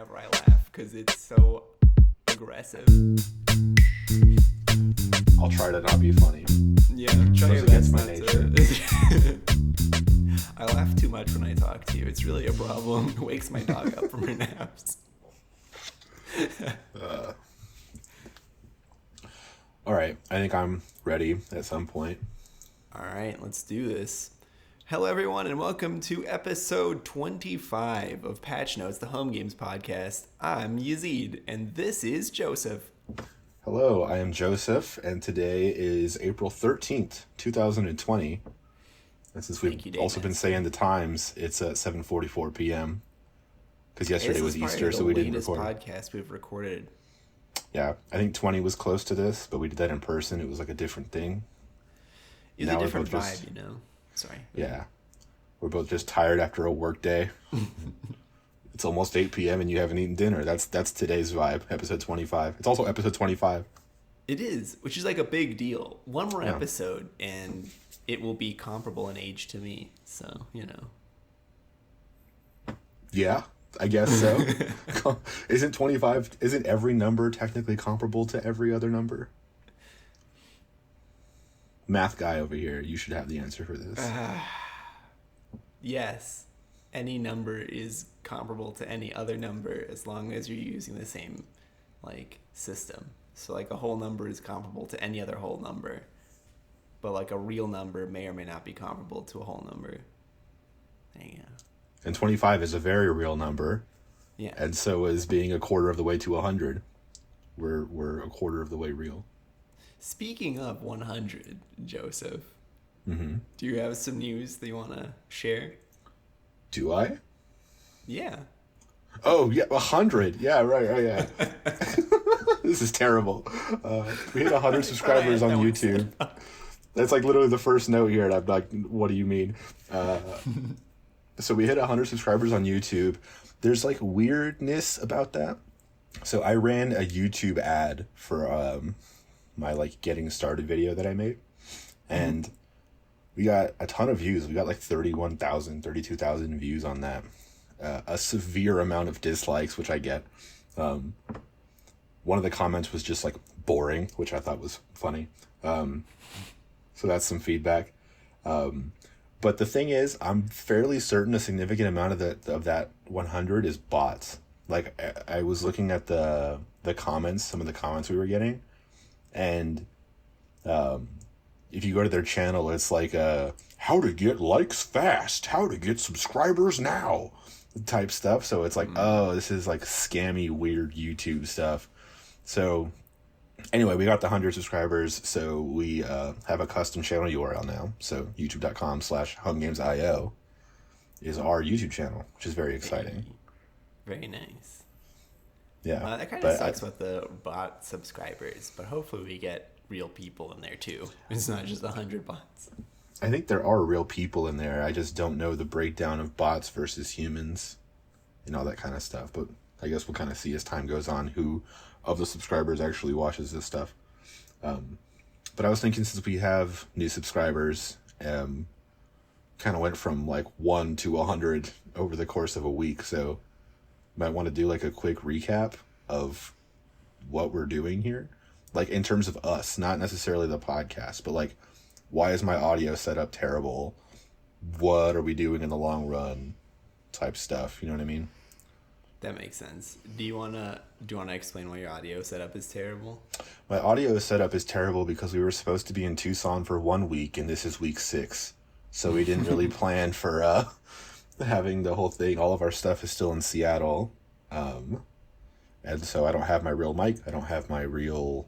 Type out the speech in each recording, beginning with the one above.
whenever I laugh because it's so aggressive. I'll try to not be funny. Yeah, try your Goes against best my not nature. to. I laugh too much when I talk to you. It's really a problem. It wakes my dog up from her naps. All right, I think I'm ready at some point. All right, let's do this. Hello, everyone, and welcome to episode 25 of Patch Notes, the Homegames podcast. I'm Yazeed, and this is Joseph. Hello, I am Joseph, and today is April 13th, 2020. And since we've also been saying the times, it's at 7:44 p.m. Because yesterday was Easter, so we didn't record. This is the latest podcast we've recorded. Yeah, I think 20 was close to this, but we did that in person. It was like a different thing. It's a different vibe, you know? Sorry. Yeah. We're both just tired after a work day. It's almost 8 p.m. and you haven't eaten dinner. That's today's vibe, episode 25. It's also episode 25. It is, which is like a big deal. One more episode, and it will be comparable in age to me. So, you know. Yeah, I guess so. Isn't every number technically comparable to every other number? Math guy over here, you should have the answer for this. Yes. Any number is comparable to any other number as long as you're using the same, system. So, a whole number is comparable to any other whole number. But, a real number may or may not be comparable to a whole number. Yeah. And 25 is a very real number. Yeah. And so is being a quarter of the way to 100. We're a quarter of the way real. Speaking of 100, Joseph, mm-hmm. Do you have some news that you want to share? Do I? Yeah. Oh, yeah, 100. Yeah, right, oh, yeah. This is terrible. We hit 100 subscribers on YouTube. That's literally the first note here, and I'm like, what do you mean? So we hit 100 subscribers on YouTube. There's weirdness about that. So I ran a YouTube ad for my getting started video that I made, and we got a ton of views. We got 31,000, 32,000 views on that. A severe amount of dislikes, which I get. One of the comments was just boring, which I thought was funny. So that's some feedback. But the thing is, I'm fairly certain a significant amount of that 100 is bots. I was looking at the comments, some of the comments we were getting, and if you go to their channel, it's how to get likes fast, how to get subscribers now type stuff. So it's oh, this is scammy, weird YouTube stuff. So anyway, we got the 100 subscribers, so we have a custom channel URL now. So youtube.com/homegamesio is our YouTube channel, which is very exciting. Very nice. Yeah. That kind of sucks with the bot subscribers, but hopefully we get real people in there too. It's not just 100 bots. I think there are real people in there. I just don't know the breakdown of bots versus humans and all that kind of stuff. But I guess we'll kind of see as time goes on who of the subscribers actually watches this stuff. But I was thinking, since we have new subscribers, kind of went from 1 to 100 over the course of a week. So might want to do a quick recap of what we're doing here. In terms of us, not necessarily the podcast, but why is my audio setup terrible? What are we doing in the long run? Type stuff. You know what I mean? That makes sense. Do you wanna explain why your audio setup is terrible? My audio setup is terrible because we were supposed to be in Tucson for 1 week, and this is week 6. So we didn't really plan for having the whole thing. All of our stuff is still in Seattle. And so I don't have my real mic. I don't have my real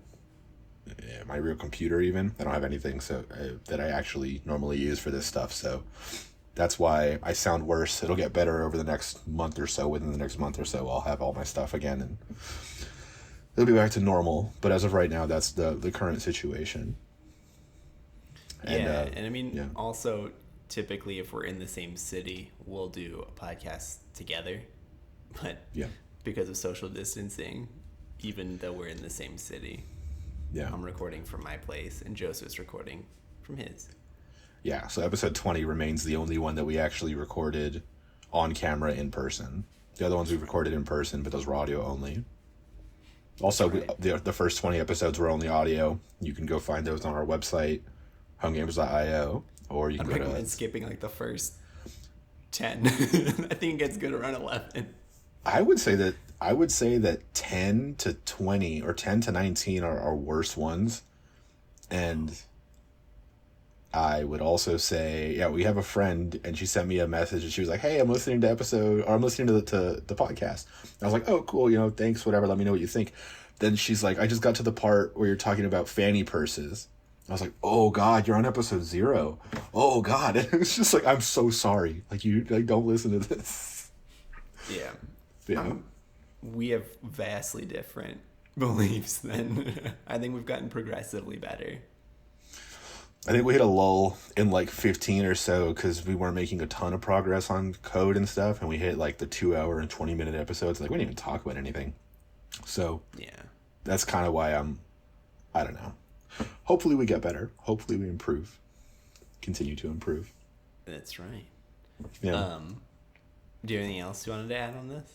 computer even. I don't have anything that I actually normally use for this stuff. So that's why I sound worse. It'll get better over the next month or so. Within the next month or so, I'll have all my stuff again, and it'll be back to normal. But as of right now, that's the current situation. And also, typically, if we're in the same city, we'll do a podcast together. But because of social distancing, even though we're in the same city, I'm recording from my place, and Joseph's recording from his. Yeah, so episode 20 remains the only one that we actually recorded on camera in person. The other ones we recorded in person, but those were audio only. Also, Right. the first 20 episodes were only audio. You can go find those on our website, homegames.io, or you I'd can go recommend to... skipping like the first 10. I think it gets good around 11. I would say that 10 to 20 or 10 to 19 are our worst ones. And I would also say, yeah, we have a friend, and she sent me a message, and she was like, "Hey, I'm listening to I'm listening to the podcast." I was like, "Oh, cool, thanks, whatever. Let me know what you think." Then she's like, "I just got to the part where you're talking about fanny purses." I was like, "Oh God, you're on episode 0. Oh God," and it was just like, "I'm so sorry. Like you don't listen to this." Yeah. Yeah. We have vastly different beliefs then. I think we've gotten progressively better. I think we hit a lull in like 15 or so because we weren't making a ton of progress on code and stuff, and we hit like the 2 hour and 20-minute episodes. Like we didn't even talk about anything. So Yeah. that's kind of why I don't know. Hopefully we get better. Hopefully we improve. Continue to improve. That's right. Yeah. Do you have anything else you wanted to add on this?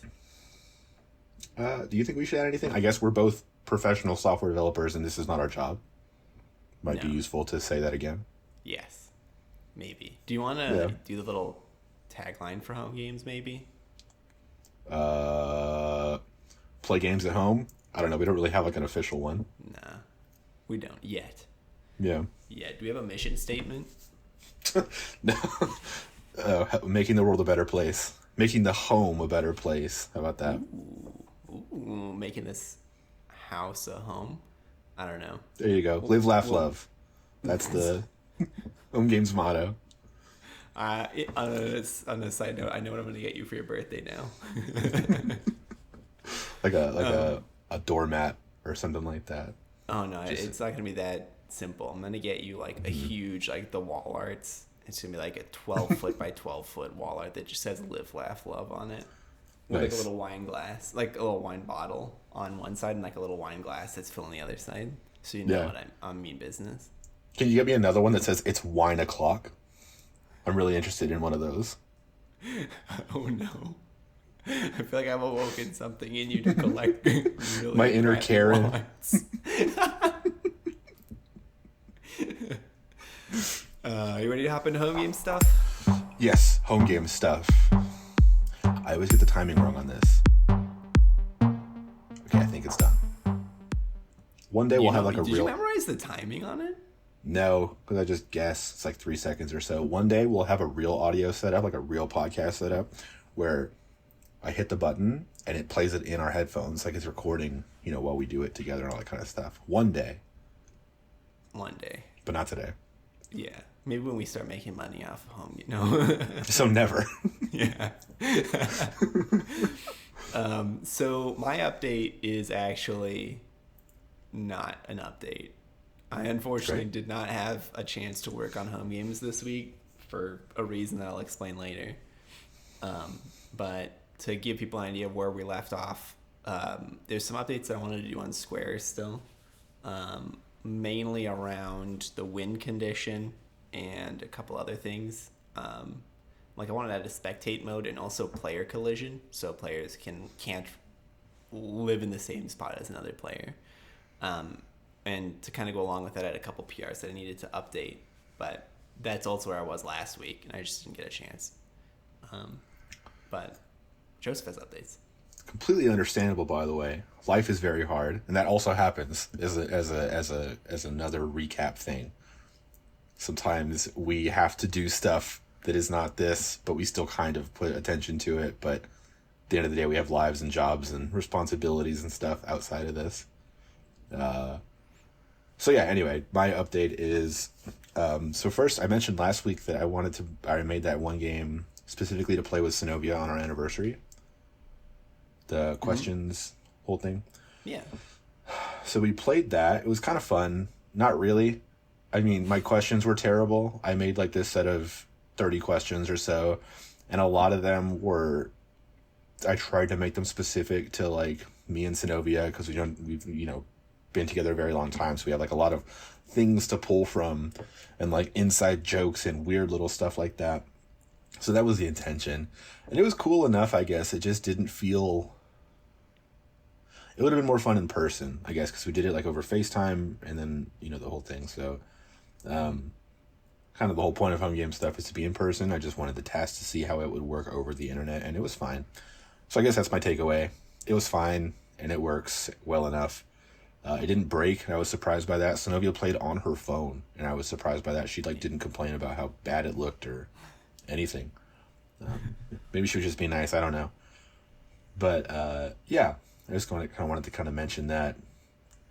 Do you think we should add anything? I guess we're both professional software developers, and this is not our job. Might be No. useful to say that again. Yes. Maybe. Do you want to do the little tagline for home games, maybe? Play games at home. I don't know. We don't really have like an official one. Nah. We don't yet. Yeah. Yeah. Do we have a mission statement? No. Making the world a better place. Making the home a better place. How about that? Ooh, making this house a home. I don't know. There you go. Live, laugh, love. That's the Home Games motto. On a side note, I know what I'm going to get you for your birthday now. Like a doormat or something like that. Oh no, it's not going to be that simple. I'm going to get you like a huge, like the wall arts. It's going to be like a 12-foot by 12-foot wall art that just says "Live, Laugh, Love" on it. With like a little wine glass, like a little wine bottle on one side, and like a little wine glass that's filling the other side. So you know what I mean business. Can you get me another one that says "It's wine o'clock"? I'm really interested in one of those. Oh no. I feel like I've awoken something in you to collect really My inner crappy Karen. wines. You ready to hop into home game stuff? Yes, home game stuff. I always get the timing wrong on this. Okay, I think it's done. One day we'll have like a Did real... you memorize the timing on it? No, because I just guess. It's like 3 seconds or so. One day we'll have a real audio setup, like a real podcast setup, where I hit the button and it plays it in our headphones, like it's recording, while we do it together and all that kind of stuff. One day, One day. but not today. Yeah. Maybe when we start making money off of home, So never. Yeah. So my update is actually not an update. I unfortunately did not have a chance to work on home games this week for a reason that I'll explain later. But to give people an idea of where we left off, there's some updates that I wanted to do on Square still, mainly around the wind condition and a couple other things. Like I wanted to add a spectate mode and also player collision, so players can't live in the same spot as another player. And to kind of go along with that, I had a couple PRs that I needed to update, but that's also where I was last week, and I just didn't get a chance. But Joseph has updates. Completely understandable, by the way. Life is very hard, and that also happens as another recap thing. Sometimes we have to do stuff that is not this, but we still kind of put attention to it. But at the end of the day, we have lives and jobs and responsibilities and stuff outside of this. So yeah, anyway, my update is, so first I mentioned last week that I made that one game specifically to play with Synovia on our anniversary. The questions, whole thing. Yeah. So we played that. It was kind of fun. Not really. I mean, my questions were terrible. I made like this set of 30 questions or so, and a lot of them I tried to make them specific to like me and Synovia because we've been together a very long time, so we have like a lot of things to pull from and like inside jokes and weird little stuff like that. So that was the intention. And it was cool enough, I guess. It just didn't feel... It would have been more fun in person, I guess, because we did it like over FaceTime and then, the whole thing. So kind of the whole point of home game stuff is to be in person. I just wanted the test to see how it would work over the internet, and it was fine. So I guess that's my takeaway. It was fine, and it works well enough. It didn't break, and I was surprised by that. Synovia played on her phone, and I was surprised by that. She didn't complain about how bad it looked or anything. Maybe she was just being nice. I don't know. But yeah, I just kind of wanted to mention that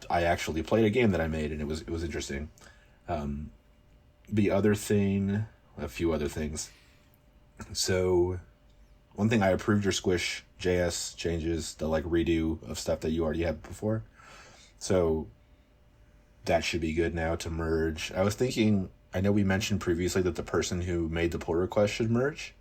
I actually played a game that I made, and it was interesting. The other thing, a few other things. So, one thing, I approved your Squish JS changes, the redo of stuff that you already had before. So, that should be good now to merge. I was thinking, I know we mentioned previously that the person who made the pull request should merge,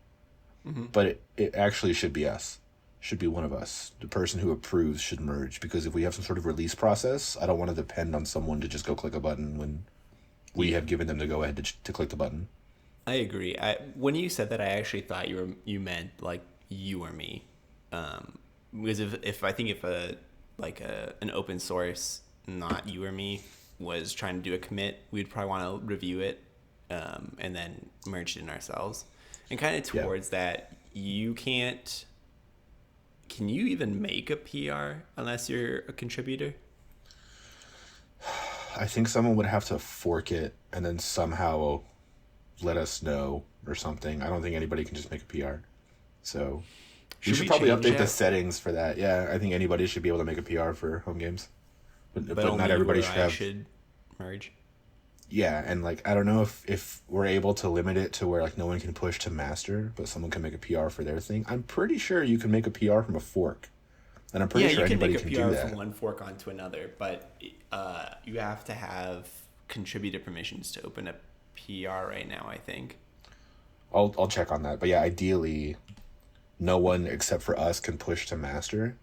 but it actually should be us. Should be one of us. The person who approves should merge, because if we have some sort of release process, I don't want to depend on someone to just go click a button when we have given them the go ahead to click the button. I agree. When you said that, I actually thought you meant you or me, because if an open source, not you or me, was trying to do a commit, we'd probably want to review it, and then merge it in ourselves, and kind of towards that. You can't. Can you even make a PR unless you're a contributor? I think someone would have to fork it and then somehow let us know or something. I don't think anybody can just make a PR. So we should probably update the settings for that. Yeah, I think anybody should be able to make a PR for home games. But not everybody should merge. Yeah, and I don't know if we're able to limit it to where no one can push to master, but someone can make a PR for their thing. I'm pretty sure you can make a PR from a fork. And I'm pretty sure anybody can do that. Yeah, you can make a PR from one fork onto another, but you have to have contributor permissions to open a PR right now, I think. I'll check on that. But yeah, ideally, no one except for us can push to master.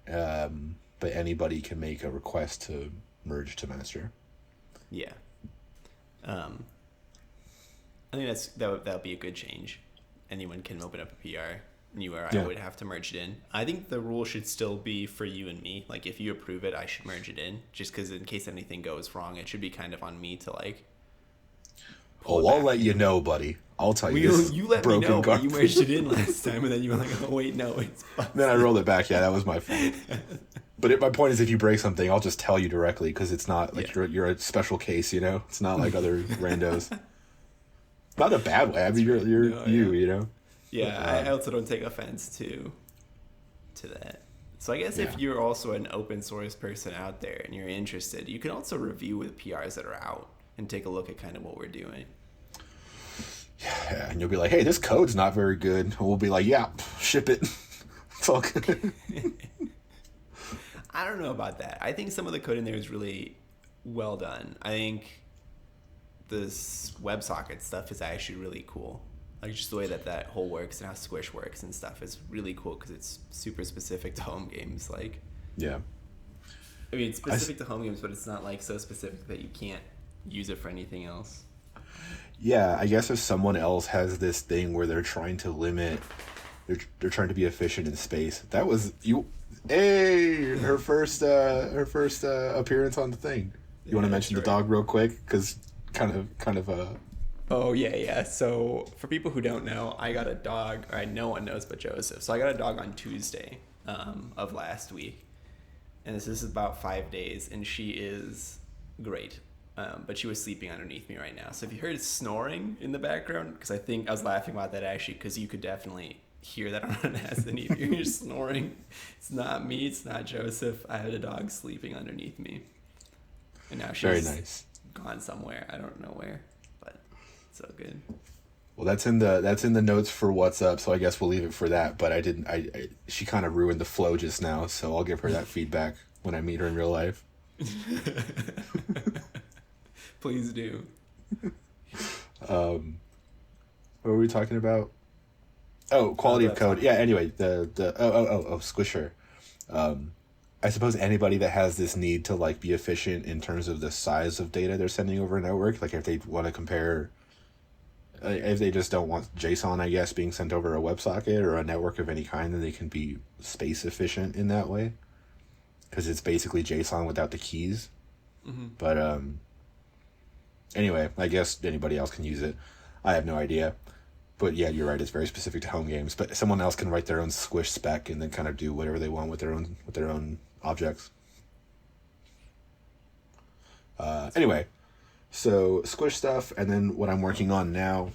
But anybody can make a request to merge to master. Yeah. I think that'll be a good change. Anyone can open up a PR. You or I would have to merge it in. I think the rule should still be for you and me. If you approve it, I should merge it in. Just because in case anything goes wrong, it should be kind of on me to I'll let you know, buddy. I'll tell you. You let me know. You merged it in last time, and then you were like, "Oh wait, no, it's fine." Then I rolled it back. Yeah, that was my fault. But my point is, if you break something, I'll just tell you directly, because it's not you're a special case. It's not like other randos. Not a bad way. I mean, you're. Yeah, I also don't take offense to that. So I guess if you're also an open source person out there and you're interested, you can also review with PRs that are out and take a look at kind of what we're doing. Yeah, and you'll be like, hey, this code's not very good. And we'll be like, yeah, ship it. It's all good. I don't know about that. I think some of the code in there is really well done. I think this WebSocket stuff is actually really cool. Just the way that whole works and how Squish works and stuff is really cool, because it's super specific to home games. Yeah. I mean, it's specific to home games, but it's not so specific that you can't use it for anything else. Yeah, I guess if someone else has this thing where they're trying to limit, they're trying to be efficient in space. That was you. Hey, her first appearance on the thing. You want to mention the dog real quick, because kind of. Oh, yeah. So, for people who don't know, I got a dog, or no one knows but Joseph. So, I got a dog on Tuesday of last week. And this is about 5 days, and she is great. But she was sleeping underneath me right now. So, if you heard snoring in the background, because I was laughing about that actually, because you could definitely hear that underneath you. You're snoring. It's not me, it's not Joseph. I had a dog sleeping underneath me. And now she's very nice. Gone somewhere. I don't know where. So good. Well, that's in the notes for what's up, so I guess we'll leave it for that. But she kind of ruined the flow just now, so I'll give her that feedback when I meet her in real life. Please do. What were we talking about? Oh, quality of code. Yeah. Anyway, the Squisher. I suppose anybody that has this need to be efficient in terms of the size of data they're sending over a network, if they want to compare if they just don't want JSON, I guess, being sent over a WebSocket or a network of any kind, then they can be space efficient in that way, because it's basically JSON without the keys. Mm-hmm. But anyway, I guess anybody else can use it. I have no idea. But yeah, you're right. It's very specific to home games. But someone else can write their own Squish spec and then kind of do whatever they want with their own objects. Anyway, so Squish stuff, and then what I'm working on now.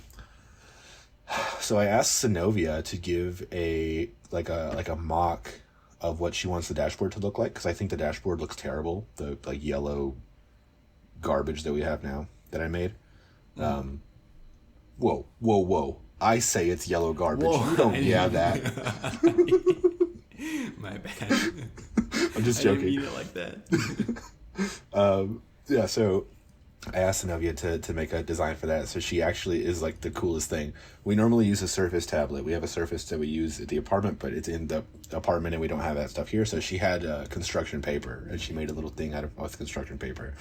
So I asked Synovia to give a mock of what she wants the dashboard to look like, because I think the dashboard looks terrible. The like yellow garbage that we have now that I made. Whoa. I say it's yellow garbage. Whoa, you don't have that. My bad. I'm just joking. I didn't mean it like that. Yeah, so I asked Synovia to make a design for that. So she actually is like the coolest thing. We normally use a Surface tablet. We have a Surface that we use at the apartment, but it's in the apartment and we don't have that stuff here. So she had construction paper, and she made a little thing out of with construction paper.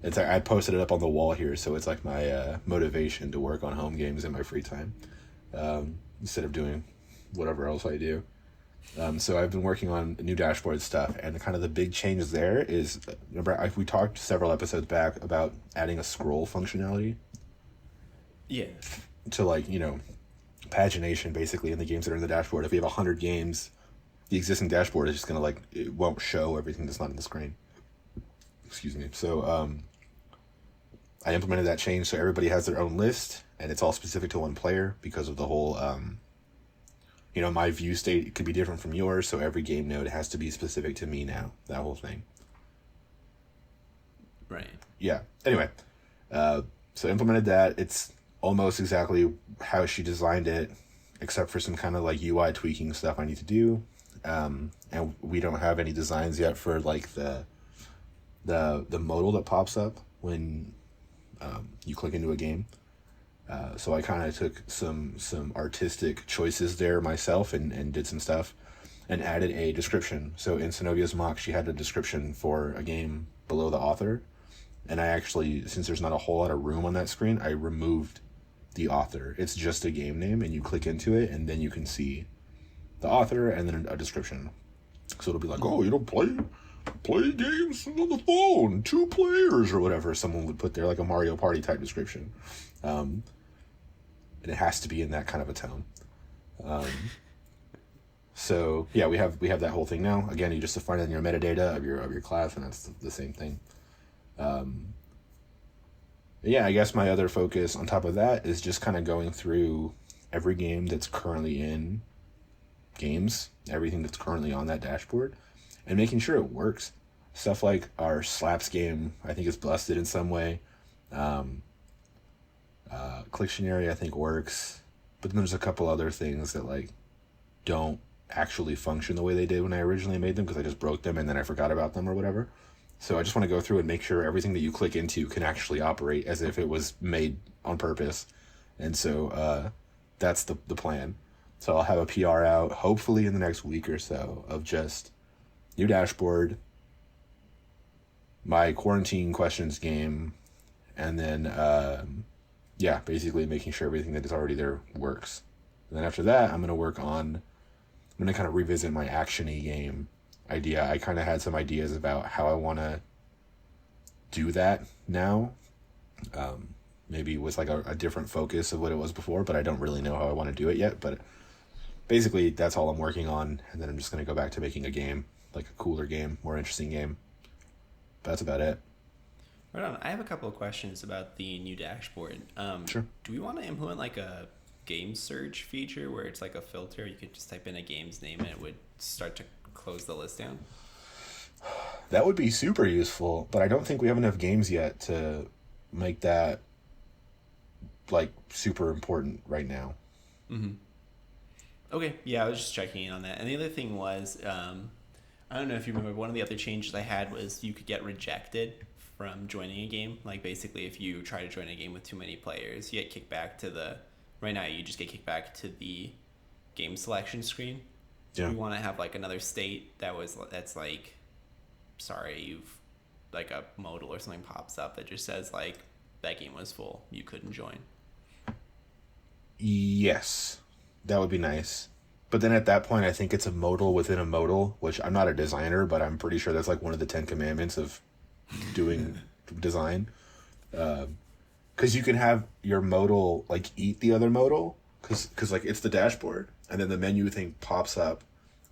It's I posted it up on the wall here, so it's like my motivation to work on home games in my free time, instead of doing whatever else I do. So I've been working on new dashboard stuff, and kind of the big change there is, remember we talked several episodes back about adding a scroll functionality. Yeah. To like, pagination basically in the games that are in the dashboard. If we have 100 games, the existing dashboard is just gonna it won't show everything that's not in the screen. Excuse me. So I implemented that change so everybody has their own list, and it's all specific to one player because of the whole, my view state could be different from yours, so every game node has to be specific to me now, that whole thing. Right. Yeah. Anyway, so implemented that. It's almost exactly how she designed it, except for some kind of like UI tweaking stuff I need to do. And we don't have any designs yet for like the modal that pops up when you click into a game. So I kind of took some artistic choices there myself and did some stuff and added a description. So in Synovia's mock, she had a description for a game below the author. And I actually, since there's not a whole lot of room on that screen, I removed the author. It's just a game name, and you click into it, and then you can see the author and then a description. So it'll be like, play games on the phone, 2 players or whatever someone would put there, like a Mario Party type description. And it has to be in that kind of a tone. So yeah, we have that whole thing now. Again, you just define it in your metadata of your class, and that's the same thing. Yeah, I guess my other focus on top of that is just kind of going through every game that's currently in games, everything that's currently on that dashboard, and making sure it works. Stuff like our Slaps game, I think is busted in some way. Clictionary, I think, works, but then there's a couple other things that like don't actually function the way they did when I originally made them, because I just broke them and then I forgot about them or whatever. So I just want to go through and make sure everything that you click into can actually operate as if it was made on purpose. And so that's the plan. So I'll have a PR out hopefully in the next week or so of just new dashboard, my quarantine questions game, and then basically making sure everything that is already there works. And then after that, I'm going to kind of revisit my action-y game idea. I kind of had some ideas about how I want to do that now. Maybe with like a different focus of what it was before, but I don't really know how I want to do it yet. But basically, that's all I'm working on. And then I'm just going to go back to making a game, like a cooler game, more interesting game. But that's about it. Right on. I have a couple of questions about the new dashboard. Sure. Do we want to implement like a game search feature where it's like a filter? You could just type in a game's name and it would start to close the list down? That would be super useful, but I don't think we have enough games yet to make that like super important right now. Mm-hmm. Okay, yeah, I was just checking in on that. And the other thing was, I don't know if you remember, one of the other changes I had was you could get rejected from joining a game. Like basically if you try to join a game with too many players, you get kicked back to right now you just get kicked back to the game selection screen. Yeah. We want to have like another state that's like, sorry, you've like a modal or something pops up that just says like that game was full, you couldn't join. Yes, that would be nice. But then at that point, I think it's a modal within a modal, which I'm not a designer, but I'm pretty sure that's like one of the Ten Commandments of doing design. Because you can have your modal like eat the other modal, because like it's the dashboard, and then the menu thing pops up.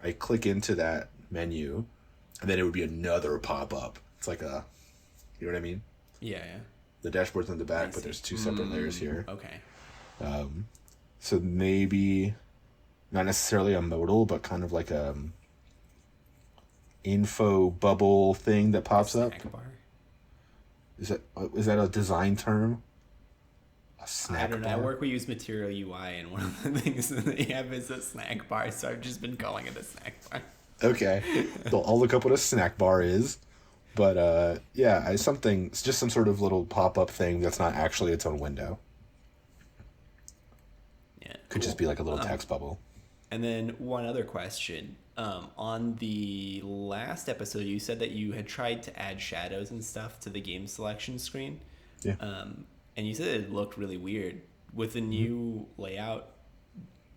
I click into that menu, and then it would be another pop up. It's like a, you know what I mean? Yeah, yeah. The dashboard's in the I back, but see. there's two separate layers here. Okay. So maybe not necessarily a modal, but kind of like a info bubble thing that pops up. Snack bar. Is that a design term? A snack I don't know. bar? At work we use Material UI, and one of the things that they have is a snack bar, so I've just been calling it a snack bar. Okay, so I'll look up what a snack bar is. But yeah, it's just some sort of little pop up thing that's not actually its own window. Yeah. Could just be like a little text bubble. And then one other question. On the last episode, you said that you had tried to add shadows and stuff to the game selection screen. Yeah. And you said it looked really weird. With the new layout,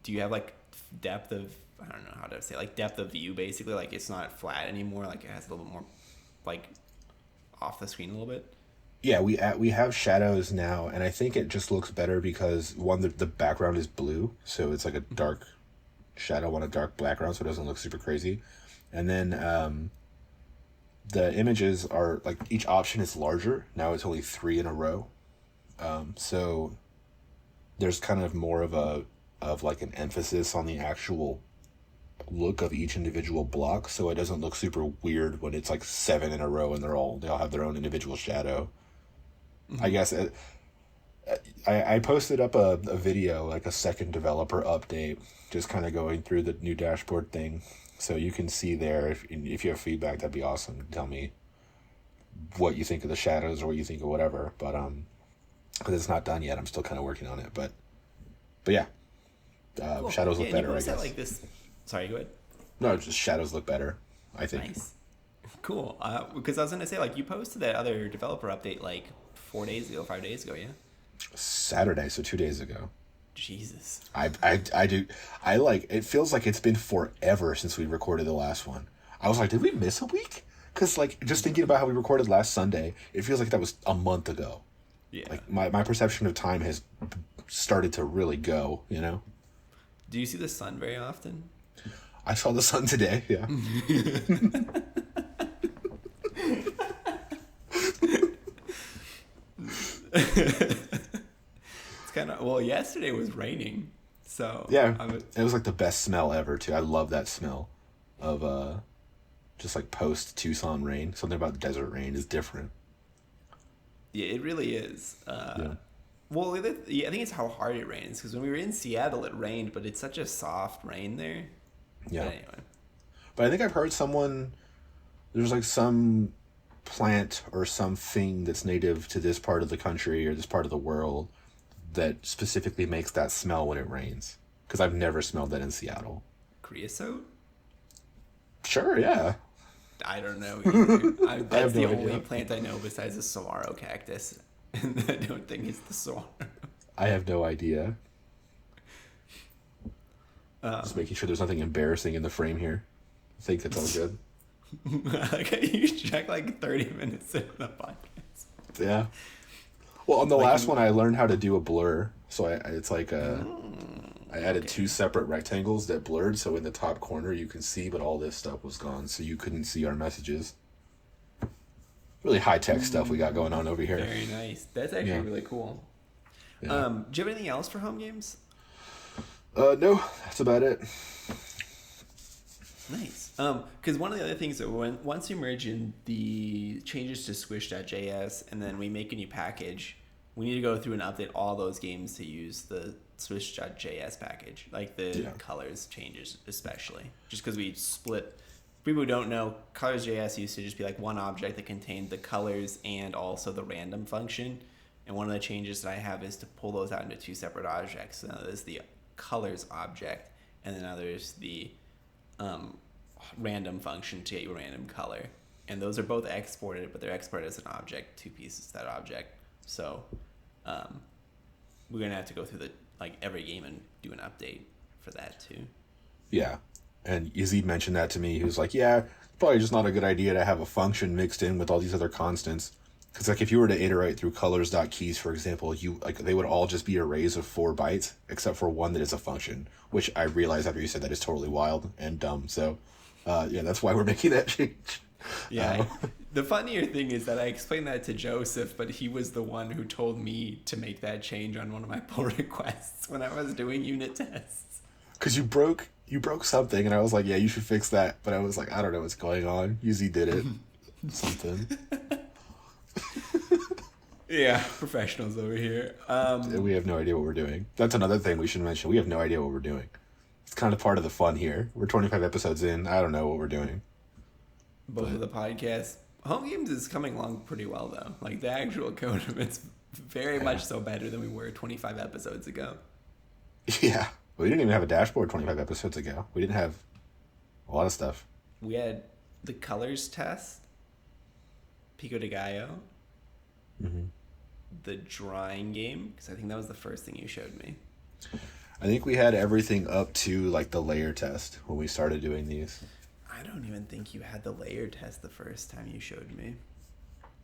do you have like depth of, I don't know how to say, like depth of view basically? Like it's not flat anymore, like it has a little bit more like off the screen a little bit? Yeah, we have shadows now, and I think it just looks better because one, the background is blue, so it's like a dark shadow on a dark background, so it doesn't look super crazy. And then the images are like each option is larger. Now it's only 3 in a row, so there's kind of more of like an emphasis on the actual look of each individual block, so it doesn't look super weird when it's like 7 in a row and they all have their own individual shadow. I guess I posted up a video, like a second developer update, just kind of going through the new dashboard thing, so you can see there. If you have feedback, that'd be awesome. Tell me what you think of the shadows or what you think of whatever. But because it's not done yet, I'm still kind of working on it. But yeah, Cool. shadows look and you better, I posted guess. like this. Sorry, go ahead. No, just shadows look better, I think. Nice. Cool. Because I was gonna say, like, you posted that other developer update like 4 days ago, 5 days ago, yeah. Saturday, so 2 days ago. Jesus. I do. I like, it feels like it's been forever since we recorded the last one. I was like, did we miss a week? Because, like, just thinking about how we recorded last Sunday, it feels like that was a month ago. Yeah. Like, my perception of time has started to really go, you know? Do you see the sun very often? I saw the sun today, yeah. It's kind of, well, yesterday was raining, so Yeah, it was like the best smell ever, too. I love that smell of just like post Tucson rain. Something about desert rain is different. yeah, it really is. Yeah. Well, yeah, I think it's how hard it rains, because when we were in Seattle, it rained, but it's such a soft rain there. Yeah. But anyway. But I think I've heard there's like some plant or something that's native to this part of the country or this part of the world that specifically makes that smell when it rains. Because I've never smelled that in Seattle. Creosote? Sure, yeah. I don't know either. That's have the no only idea. plant I know besides the saguaro cactus. And I don't think it's the saguaro. I have no idea. Just making sure there's nothing embarrassing in the frame here. I think it's all good. Okay, you check like 30 minutes in the podcast. Yeah. Well, on the Like last you- one, I learned how to do a blur. So it's like I added okay. 2 separate rectangles that blurred. So in the top corner, you can see, but all this stuff was gone. So you couldn't see our messages. Really high-tech stuff we got going on over here. Very nice. That's actually Yeah. really cool. Yeah. Do you have anything else for home games? No, that's about it. Nice. Because one of the other things that once we merge in the changes to squish.js and then we make a new package, we need to go through and update all those games to use the squish.js package, like the colors changes especially. Just because we split. People who don't know, colors.js used to just be like one object that contained the colors and also the random function. And one of the changes that I have is to pull those out into 2 separate objects. So now there's the colors object, and then now there's the random function to get you a random color. And those are both exported, but they're exported as an object, 2 pieces of that object. So we're going to have to go through the like every game and do an update for that too. Yeah. And Yazeed mentioned that to me. He was like, yeah, probably just not a good idea to have a function mixed in with all these other constants. Because like if you were to iterate through colors.keys, for example, you like they would all just be arrays of 4 bytes, except for one that is a function, which I realized after you said that is totally wild and dumb. So yeah, that's why we're making that change. Yeah. The funnier thing is that I explained that to Joseph, but he was the one who told me to make that change on one of my pull requests when I was doing unit tests. Because you broke something, and I was like, yeah, you should fix that. But I was like, I don't know what's going on. Uzi did it. Something. Yeah, professionals over here. We have no idea what we're doing. That's another thing we should mention. We have no idea what we're doing. It's kind of part of the fun here. We're 25 episodes in. I don't know what we're doing. Both of the podcasts. Homegames is coming along pretty well, though. Like, the actual code of it's very much so better than we were 25 episodes ago. Yeah. We didn't even have a dashboard 25 episodes ago. We didn't have a lot of stuff. We had the colors test, Pico de Gallo, the drawing game, because I think that was the first thing you showed me. I think we had everything up to, like, the layer test when we started doing these. I don't even think you had the layer test the first time you showed me.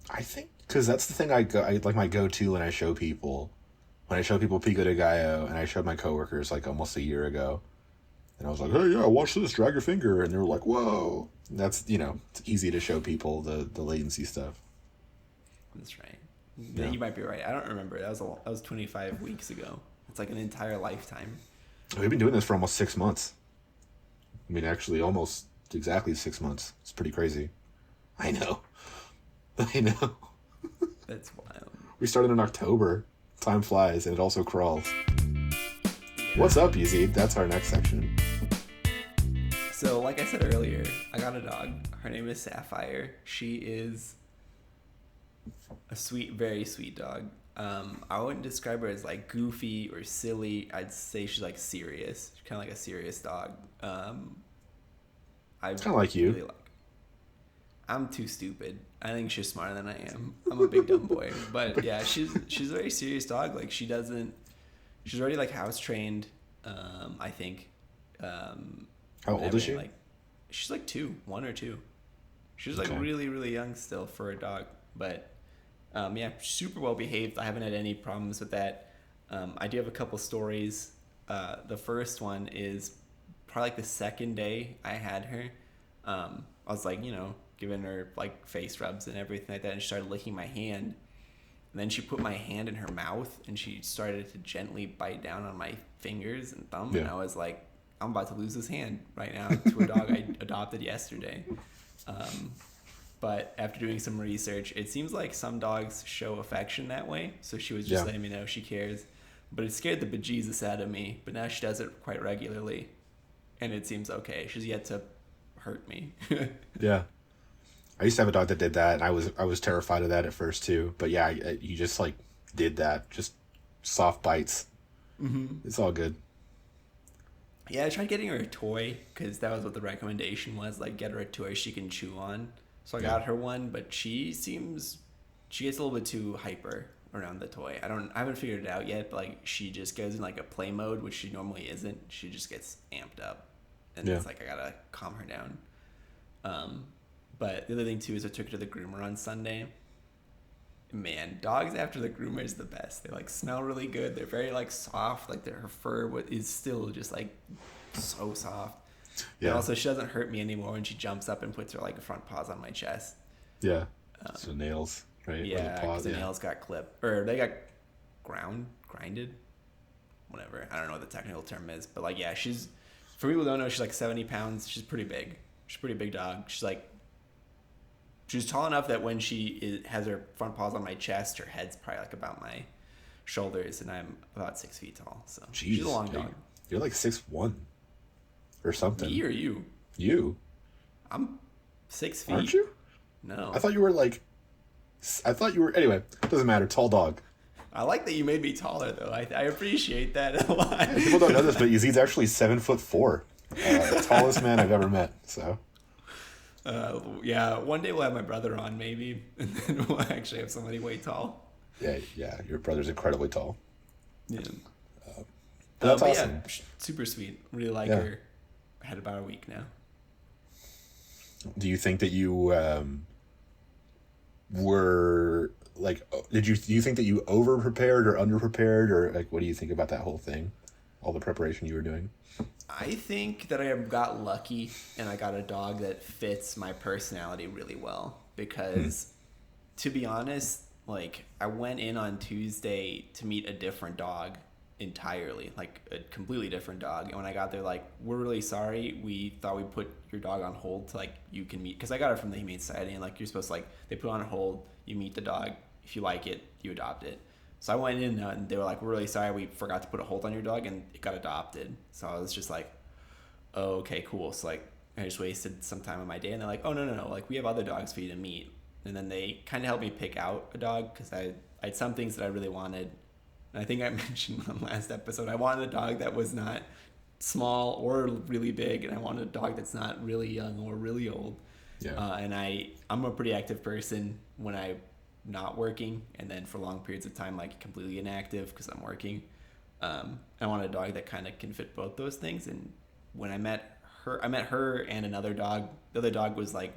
I think, because that's the thing I like my go-to when I show people. When I show people Pico de Gallo, and I showed my coworkers, like, almost a year ago. And I was like, hey, yeah, watch this, drag your finger. And they were like, whoa. And that's, it's easy to show people the latency stuff. That's right. Yeah. You might be right. I don't remember. That was 25 weeks ago. It's like an entire lifetime. We've been doing this for almost 6 months. I mean, actually, almost exactly 6 months. It's pretty crazy. I know. That's wild. We started in October. Time flies, and it also crawls. What's up, Yazeed? That's our next section. So, like I said earlier, I got a dog. Her name is Sapphire. She is a sweet, very sweet dog. I wouldn't describe her as like goofy or silly. I'd say she's like serious. She's kind of like a serious dog. I kind of like you. Really I'm too stupid. I think she's smarter than I am. I'm a big dumb boy. But yeah, she's a very serious dog. Like she's already like house trained. I think. How old is she? Like, she's like 1 or 2. She's like really, really young still for a dog. But yeah, super well behaved. I haven't had any problems with that. I do have a couple stories. The first one is probably like the second day I had her. I was like, giving her like face rubs and everything like that, and she started licking my hand. And then she put my hand in her mouth and she started to gently bite down on my fingers and thumb. Yeah. And I was like, I'm about to lose this hand right now to a dog I adopted yesterday. But after doing some research, it seems like some dogs show affection that way. So she was just letting me know she cares. But it scared the bejesus out of me. But now she does it quite regularly. And it seems okay. She's yet to hurt me. Yeah. I used to have a dog that did that, and I was terrified of that at first too. But yeah, you just like did that, just soft bites. Mm-hmm. It's all good. Yeah, I tried getting her a toy because that was what the recommendation was. Like, get her a toy she can chew on. So I got her one, but she gets a little bit too hyper around the toy. I haven't figured it out yet, but like she just goes in like a play mode, which she normally isn't. She just gets amped up, and it's like I gotta calm her down. But the other thing too is I took her to the groomer on Sunday. Man, dogs after the groomer is the best. They like smell really good. They're very like soft. Like her fur is still just like so soft. Yeah. And also she doesn't hurt me anymore when she jumps up and puts her like front paws on my chest. Yeah. So nails, right? Yeah, because the nails got clipped or they got grinded. Whatever. I don't know what the technical term is, but like yeah, she's for people who don't know, she's like 70 pounds. She's pretty big. She's a pretty big dog. She's tall enough that when she has her front paws on my chest, her head's probably like about my shoulders, and I'm about 6 feet tall. So she's a long dog. You're like 6'1" or something. Me or you? You. I'm 6 feet. Aren't you? No. I thought you were anyway, doesn't matter. Tall dog. I like that you made me taller, though. I appreciate that a lot. People don't know this, but Yazeed's actually 7'4". The tallest man I've ever met, so... yeah, one day we'll have my brother on, maybe, and then we'll actually have somebody way tall. Yeah, your brother's incredibly tall. Yeah. That's But yeah, awesome. super sweet. Really like Yeah. her. Had about a week now. Do you think that you were like do you think that you over prepared or under prepared, or like what do you think about that whole thing, all the preparation you were doing? I think that I got lucky and I got a dog that fits my personality really well because, to be honest, like I went in on Tuesday to meet a different dog entirely, like a completely different dog. And when I got there, like, we're really sorry. We thought we put your dog on hold to like you can meet, because I got it from the Humane Society, and like you're supposed to like they put it on hold. You meet the dog. If you like it, you adopt it. So I went in and they were like, "We're really sorry. We forgot to put a hold on your dog, and it got adopted." So I was just like, "Oh, okay, cool." So like I just wasted some time of my day, and they're like, "Oh, no, no, no! Like, we have other dogs for you to meet." And then they kind of helped me pick out a dog because I had some things that I really wanted. And I think I mentioned on last episode, I wanted a dog that was not small or really big, and I wanted a dog that's not really young or really old. Yeah. And I'm a pretty active person when I'm not working, and then for long periods of time, like completely inactive because I'm working. I want a dog that kind of can fit both those things. And when I met her and another dog. The other dog was like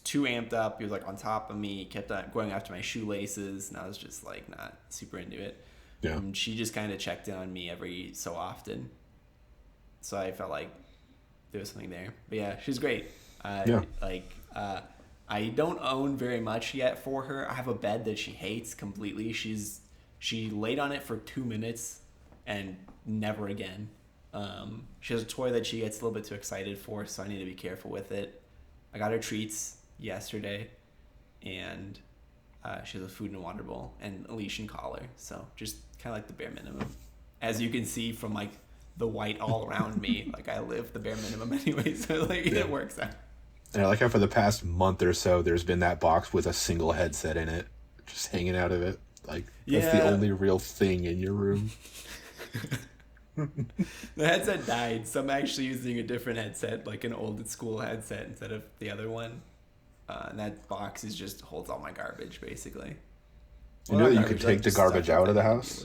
too amped up. He was like on top of me, kept on going after my shoelaces, and I was just like not super into it. Yeah. And she just kind of checked in on me every so often, so I felt like there was something there. But yeah, she's great. Yeah. I don't own very much yet for her. I have a bed that she hates completely. She laid on it for 2 minutes and never again. She has a toy that she gets a little bit too excited for, so I need to be careful with it. I got her treats yesterday, and she has a food and water bowl and a leash and collar. So just kind of like the bare minimum. As you can see from like the white all around me, like I live the bare minimum anyway, so like it works out. And I like how for the past month or so, there's been that box with a single headset in it, just hanging out of it. Like, that's the only real thing in your room. The headset died, so I'm actually using a different headset, like an old school headset instead of the other one. And that box just holds all my garbage, basically. You know that you could take the garbage out of the house?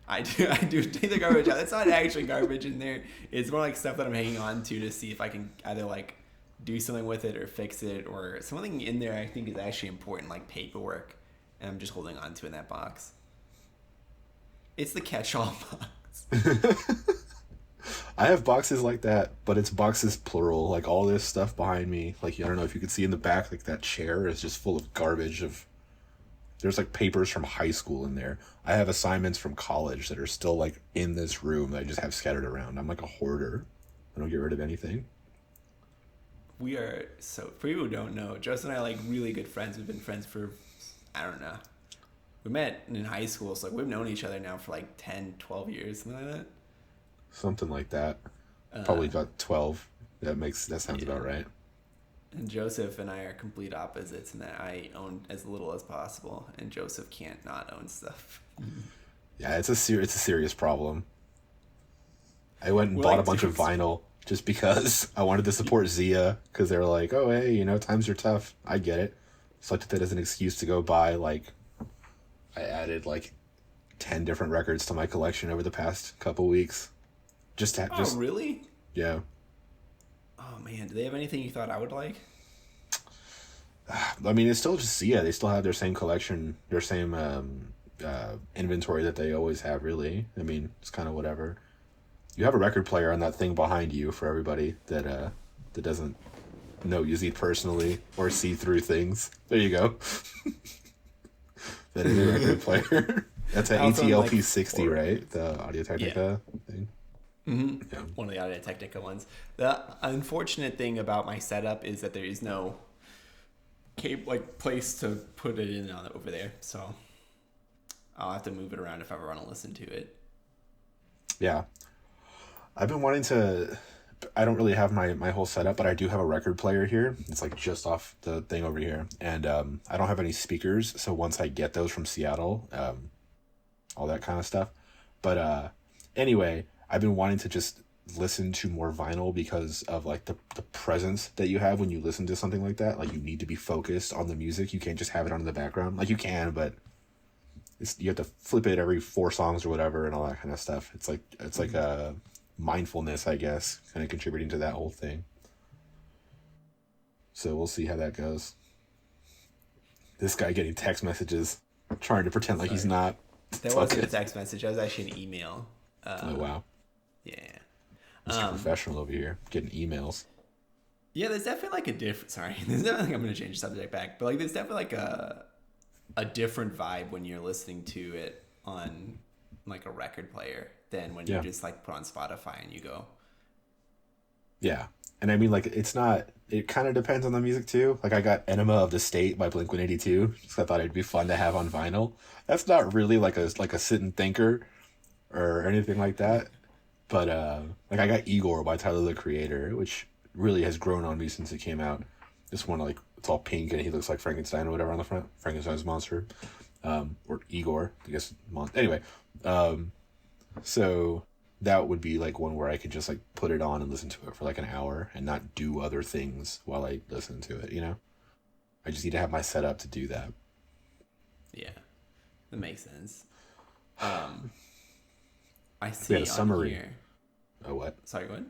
I do take the garbage out. It's not actually garbage in there. It's more like stuff that I'm hanging on to see if I can either like do something with it or fix it, or something in there I think is actually important, like paperwork, and I'm just holding on to in that box. It's the catch-all box. I have boxes like that, but it's boxes plural. Like all this stuff behind me, like I don't know if you could see in the back, like that chair is just full of garbage. There's like papers from high school in there. I have assignments from college that are still like in this room that I just have scattered around. I'm like a hoarder. I don't get rid of anything. We are, so for people who don't know, Joseph and I are like really good friends. We've been friends for, I don't know. We met in high school, so like we've known each other now for like 10, 12 years, something like that. Something like that. Probably about 12. That sounds about right. And Joseph and I are complete opposites in that I own as little as possible, and Joseph can't not own stuff. Yeah, it's a serious problem. I went and bought a bunch of vinyl just because I wanted to support Zia, because they were like, oh, hey, times are tough. I get it. So I took that as an excuse to go buy, like, I added, like, 10 different records to my collection over the past couple weeks. Really? Yeah. Oh, man. Do they have anything you thought I would like? I mean, it's still just Zia. They still have their same collection, their same inventory that they always have, really. I mean, it's kind of whatever. You have a record player on that thing behind you for everybody that doesn't know Yazeed personally or see through things. There you go. That is a record player. That's an ATLP 60, right? The Audio-Technica thing. Mm-hmm. Yeah. One of the Audio-Technica ones. The unfortunate thing about my setup is that there is no place to put it in over there, so I'll have to move it around if I ever want to listen to it. Yeah. I've been wanting to... I don't really have my whole setup, but I do have a record player here. It's like just off the thing over here. And I don't have any speakers, so once I get those from Seattle, all that kind of stuff. But anyway, I've been wanting to just listen to more vinyl because of like the presence that you have when you listen to something like that. Like you need to be focused on the music. You can't just have it on in the background. Like you can, but you have to flip it every 4 songs or whatever and all that kind of stuff. It's like a mindfulness, I guess, kind of contributing to that whole thing. So we'll see how that goes. This guy getting text messages, trying to pretend like he's not. That wasn't a text message. That was actually an email. Oh wow. Yeah. Mr. Professional over here getting emails. Yeah, there's definitely like a different. Sorry, there's definitely. I'm gonna change the subject back, but like there's definitely like a different vibe when you're listening to it on like a record player than when you just like put on Spotify and you go. Yeah, and I mean like it's not. It kind of depends on the music too. Like I got "Enema of the State" by Blink-182, because I thought it'd be fun to have on vinyl. That's not really like a sit and thinker or anything like that. But like I got "Igor" by Tyler the Creator, which really has grown on me since it came out. This one, like, it's all pink and he looks like Frankenstein or whatever on the front. Frankenstein's monster. Or Igor, I guess. Anyway, so that would be like one where I could just like put it on and listen to it for like an hour and not do other things while I listen to it, you know? I just need to have my setup to do that. Yeah, that makes sense. I see We had a summary. here. Oh, what? Sorry, go ahead.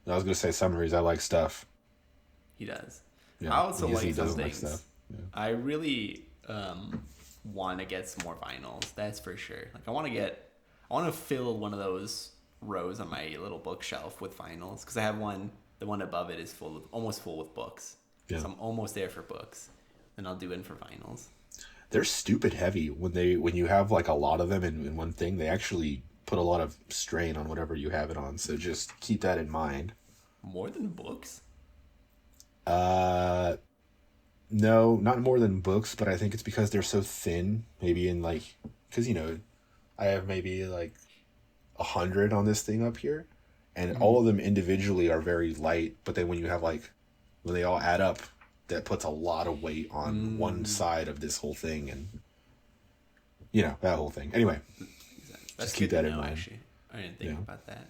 I was going to say summaries. I like stuff. He does. Yeah, I also Yazeed like some doesn't things. like stuff. Yeah. I really want to get some more vinyls. That's for sure. Like I want to fill one of those rows on my little bookshelf with vinyls, because I have one. The one above it is almost full with books. Yeah. So I'm almost there for books, and I'll do it for vinyls. They're stupid heavy when you have like a lot of them in one thing. They actually put a lot of strain on whatever you have it on. So just keep that in mind. More than books? No, not more than books, but I think it's because they're so thin. Maybe in like, because I have maybe like 100 on this thing up here, and all of them individually are very light. But then when you have like, when they all add up, that puts a lot of weight on one side of this whole thing, and that whole thing. Anyway, That's just keep that in mind. Actually, I didn't think about that.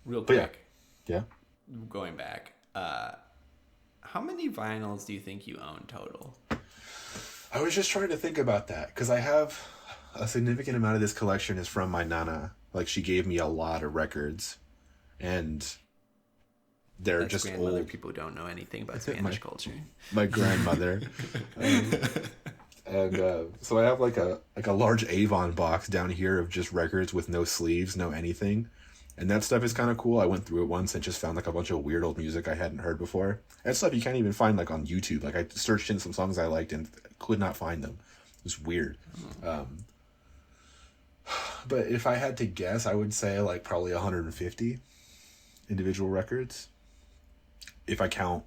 Real quick. Yeah. Going back, how many vinyls do you think you own total? I was just trying to think about that, because I have a significant amount of this collection is from my nana. Like, she gave me a lot of records, and they're That's just grandmother. old. People don't know anything about Spanish culture. My grandmother. So I have like a large Avon box down here of just records with no sleeves, no anything. And that stuff is kind of cool. I went through it once and just found like a bunch of weird old music I hadn't heard before. And stuff you can't even find like on YouTube. Like I searched in some songs I liked and could not find them. It was weird. But if I had to guess, I would say like probably 150 individual records. If I count,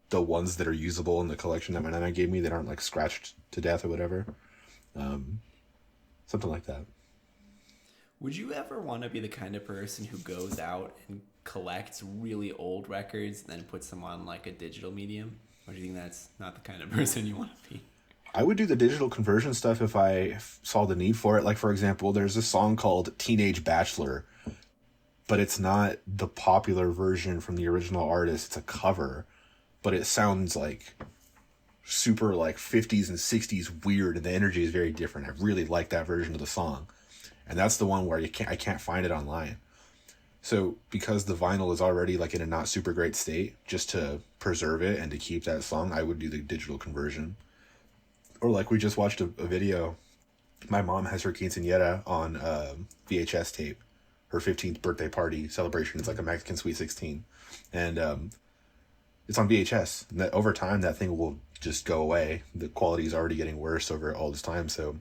the ones that are usable in the collection that my nana gave me that aren't like scratched to death or whatever. Something like that. Would you ever want to be the kind of person who goes out and collects really old records and then puts them on like a digital medium? Or do you think that's not the kind of person you want to be? I would do the digital conversion stuff if I saw the need for it. Like, for example, there's a song called Teenage Bachelor, but it's not the popular version from the original artist. It's a cover, but it sounds like super like 50s and 60s weird, and the energy is very different. I really like that version of the song. And that's the one where I can't find it online. So because the vinyl is already like in a not super great state, just to preserve it and to keep that song, I would do the digital conversion. Or like we just watched a video. My mom has her quinceañera on VHS tape. Her 15th birthday party celebration. It's like a Mexican Sweet 16. And it's on VHS. And over time, that thing will just go away. The quality is already getting worse over all this time. So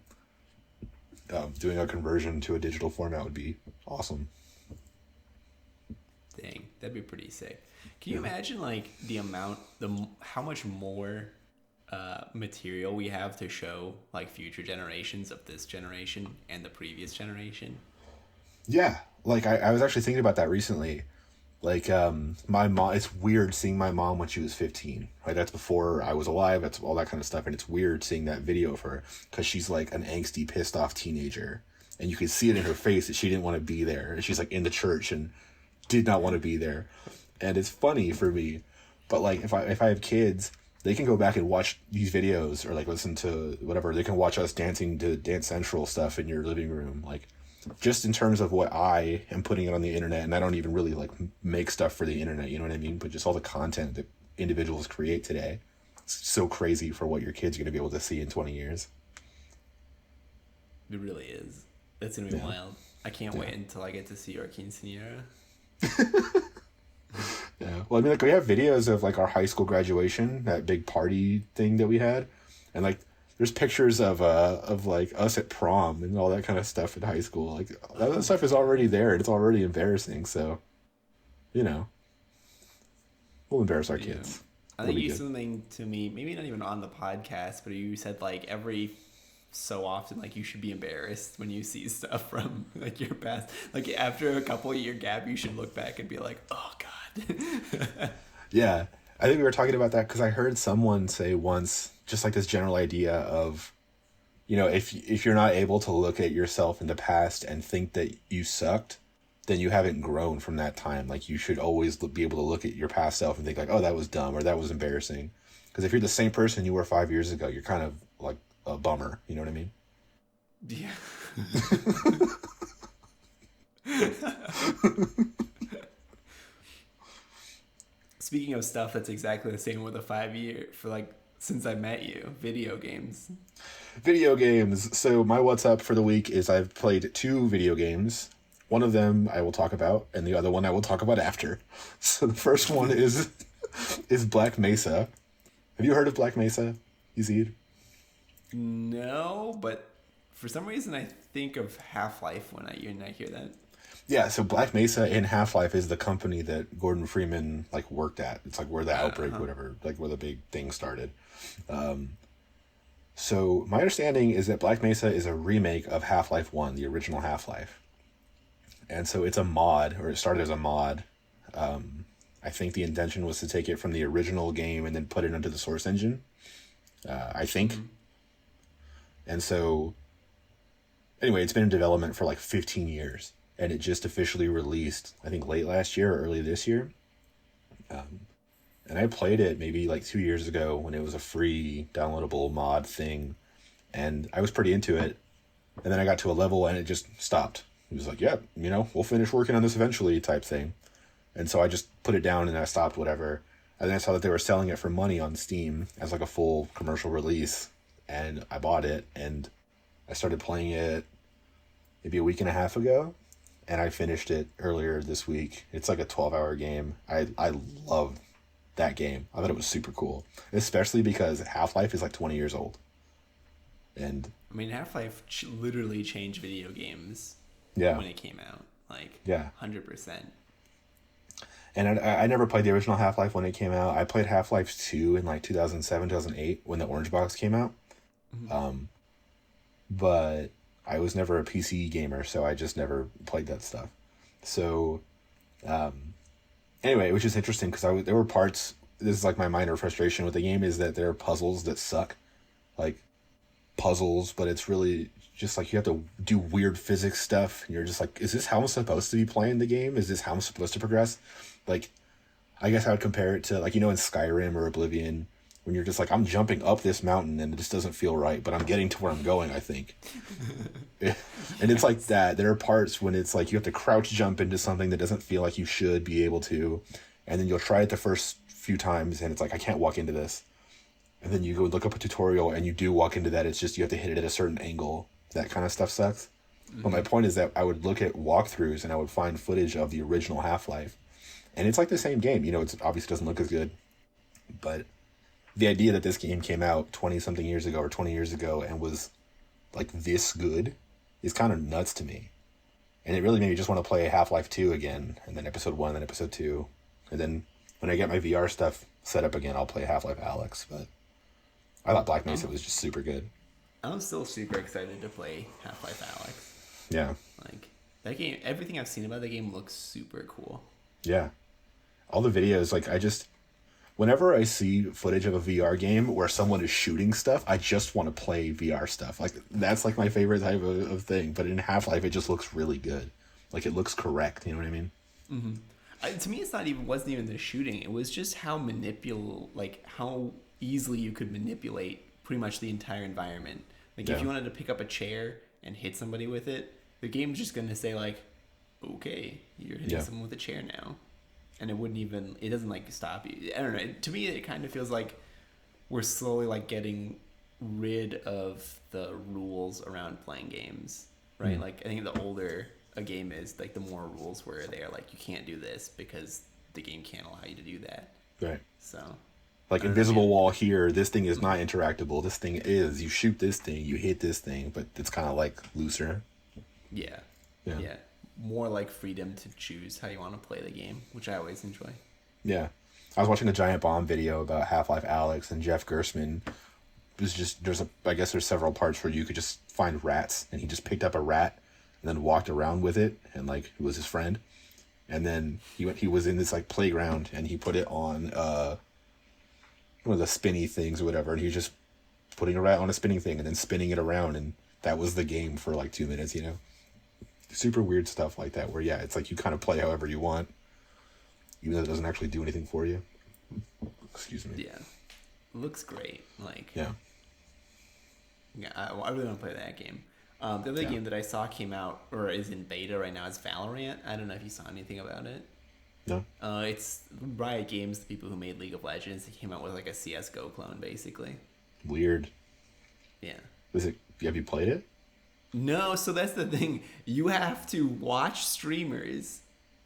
doing a conversion to a digital format would be awesome. Dang, that'd be pretty sick. Can you imagine like how much more material we have to show like future generations of this generation and the previous generation? Yeah, like I was actually thinking about that recently. Like my mom, it's weird seeing my mom when she was 15, right? That's before I was alive. That's all that kind of stuff. And it's weird seeing that video of her because she's like an angsty, pissed off teenager. And you can see it in her face that she didn't want to be there. And she's like in the church and did not want to be there. And it's funny for me. But like if I have kids they can go back and watch these videos or like listen to whatever. They can watch us dancing to Dance Central stuff in your living room. Like, just in terms of what I am putting it on the internet, and I don't even really like make stuff for the internet, you know what I mean? But just all the content that individuals create today, it's so crazy for what your kids are going to be able to see in 20 years. It really is. It's going to be wild. I can't wait until I get to see your quinceañera. Yeah. Well, I mean, like, we have videos of like our high school graduation, that big party thing that we had. And like, there's pictures of like us at prom and all that kind of stuff in high school. Like, that stuff is already there and it's already embarrassing. So, you know, we'll embarrass our kids. I think you said something to me, maybe not even on the podcast, but you said like every so often, like, you should be embarrassed when you see stuff from like your past. Like, after a couple of year gap, you should look back and be like, oh God. Yeah. I think we were talking about that because I heard someone say once, just like this general idea of, you know, if you're not able to look at yourself in the past and think that you sucked, then you haven't grown from that time. Like, you should always be able to look at your past self and think like, oh, that was dumb or that was embarrassing. Because if you're the same person you were 5 years ago, you're kind of like a bummer. You know what I mean? Yeah. Speaking of stuff that's exactly the same with a 5 year for like since I met you, video games. Video games. So my what's up for the week is I've played 2 video games. One of them I will talk about, and the other one I will talk about after. So the first one is Black Mesa. Have you heard of Black Mesa, Yazeed? No, but for some reason I think of Half-Life when I hear that. Yeah, so Black Mesa and Half-Life is the company that Gordon Freeman like worked at. It's like where the outbreak, whatever, like where the big thing started. So my understanding is that Black Mesa is a remake of Half-Life 1, the original Half-Life. And so it's a mod, or it started as a mod. I think the intention was to take it from the original game and then put it into the source engine. I think. Mm-hmm. And so, anyway, it's been in development for like 15 years. And it just officially released, I think, late last year or early this year. And I played it maybe like 2 years ago when it was a free downloadable mod thing. And I was pretty into it. And then I got to a level and it just stopped. It was like, yeah, you know, we'll finish working on this eventually type thing. And so I just put it down and I stopped, whatever. And then I saw that they were selling it for money on Steam as like a full commercial release. And I bought it and I started playing it maybe a week and a half ago. And I finished it earlier this week. It's like a 12-hour game. I love that game. I thought it was super cool. Especially because Half-Life is like 20 years old. And I mean, Half-Life literally changed video games when it came out. Like, 100%. And I never played the original Half-Life when it came out. I played Half-Life 2 in like 2007, 2008 when the Orange Box came out. Mm-hmm. But I was never a PC gamer, so I just never played that stuff. So, anyway, it was just interesting because there were parts. This is like my minor frustration with the game is that there are puzzles that suck, like puzzles, but it's really just like you have to do weird physics stuff. And you're just like, is this how I'm supposed to be playing the game? Is this how I'm supposed to progress? Like, I guess I would compare it to like, you know, in Skyrim or Oblivion, when you're just like, I'm jumping up this mountain and it just doesn't feel right, but I'm getting to where I'm going, I think. And it's like that. There are parts when it's like you have to crouch jump into something that doesn't feel like you should be able to. And then you'll try it the first few times and it's like, I can't walk into this. And then you go look up a tutorial and you do walk into that. It's just you have to hit it at a certain angle. That kind of stuff sucks. Mm-hmm. But my point is that I would look at walkthroughs and I would find footage of the original Half-Life. And it's like the same game. You know, it obviously doesn't look as good. But the idea that this game came out 20-something years ago or 20 years ago and was like this good is kind of nuts to me. And it really made me just want to play Half-Life 2 again, and then Episode 1, and then Episode 2. And then when I get my VR stuff set up again, I'll play Half-Life Alyx. But I thought Black Mesa was just super good. I'm still super excited to play Half-Life Alyx. Yeah. Like, that game, everything I've seen about the game looks super cool. Yeah. All the videos, like, whenever I see footage of a VR game where someone is shooting stuff, I just want to play VR stuff. Like, that's like my favorite type of thing. But in Half-Life, it just looks really good. Like, it looks correct. You know what I mean? Mm-hmm. To me, wasn't even the shooting. It was just how how easily you could manipulate pretty much the entire environment. Like if Yeah. you wanted to pick up a chair and hit somebody with it, the game's just gonna say like, okay, you're hitting Yeah. someone with a chair now, and it doesn't like stop you. I don't know. To me, it kind of feels like we're slowly like getting rid of the rules around playing games, right? Like I think the older a game is, like the more rules where they're like you can't do this because the game can't allow you to do that. Right. So Like I don't know, invisible man. wall here, this thing is not interactable. This thing is. You shoot this thing, you hit this thing, but it's kind of like looser. Yeah. Yeah. Yeah. More like freedom to choose how you want to play the game, which I always enjoy. Yeah. I was watching a Giant Bomb video about Half-Life Alyx, and Jeff Gerstmann was just, I guess there's several parts where you could just find rats, and he just picked up a rat and then walked around with it, and like it was his friend. And then he was in this like playground, and he put it on one of the spinny things or whatever, and he was just putting a rat on a spinning thing and then spinning it around, and that was the game for like 2 minutes, you know? Super weird stuff like that, where yeah, it's like you kind of play however you want, even though it doesn't actually do anything for you. Excuse me. Yeah. Looks great. Like, Yeah. yeah, I really want to play that game. The other Yeah. game that I saw came out, or is in beta right now, is Valorant. I don't know if you saw anything about it. No? It's Riot Games, the people who made League of Legends. They came out with like a CS:GO clone, basically. Weird. Yeah. Have you played it? No, so that's the thing. You have to watch streamers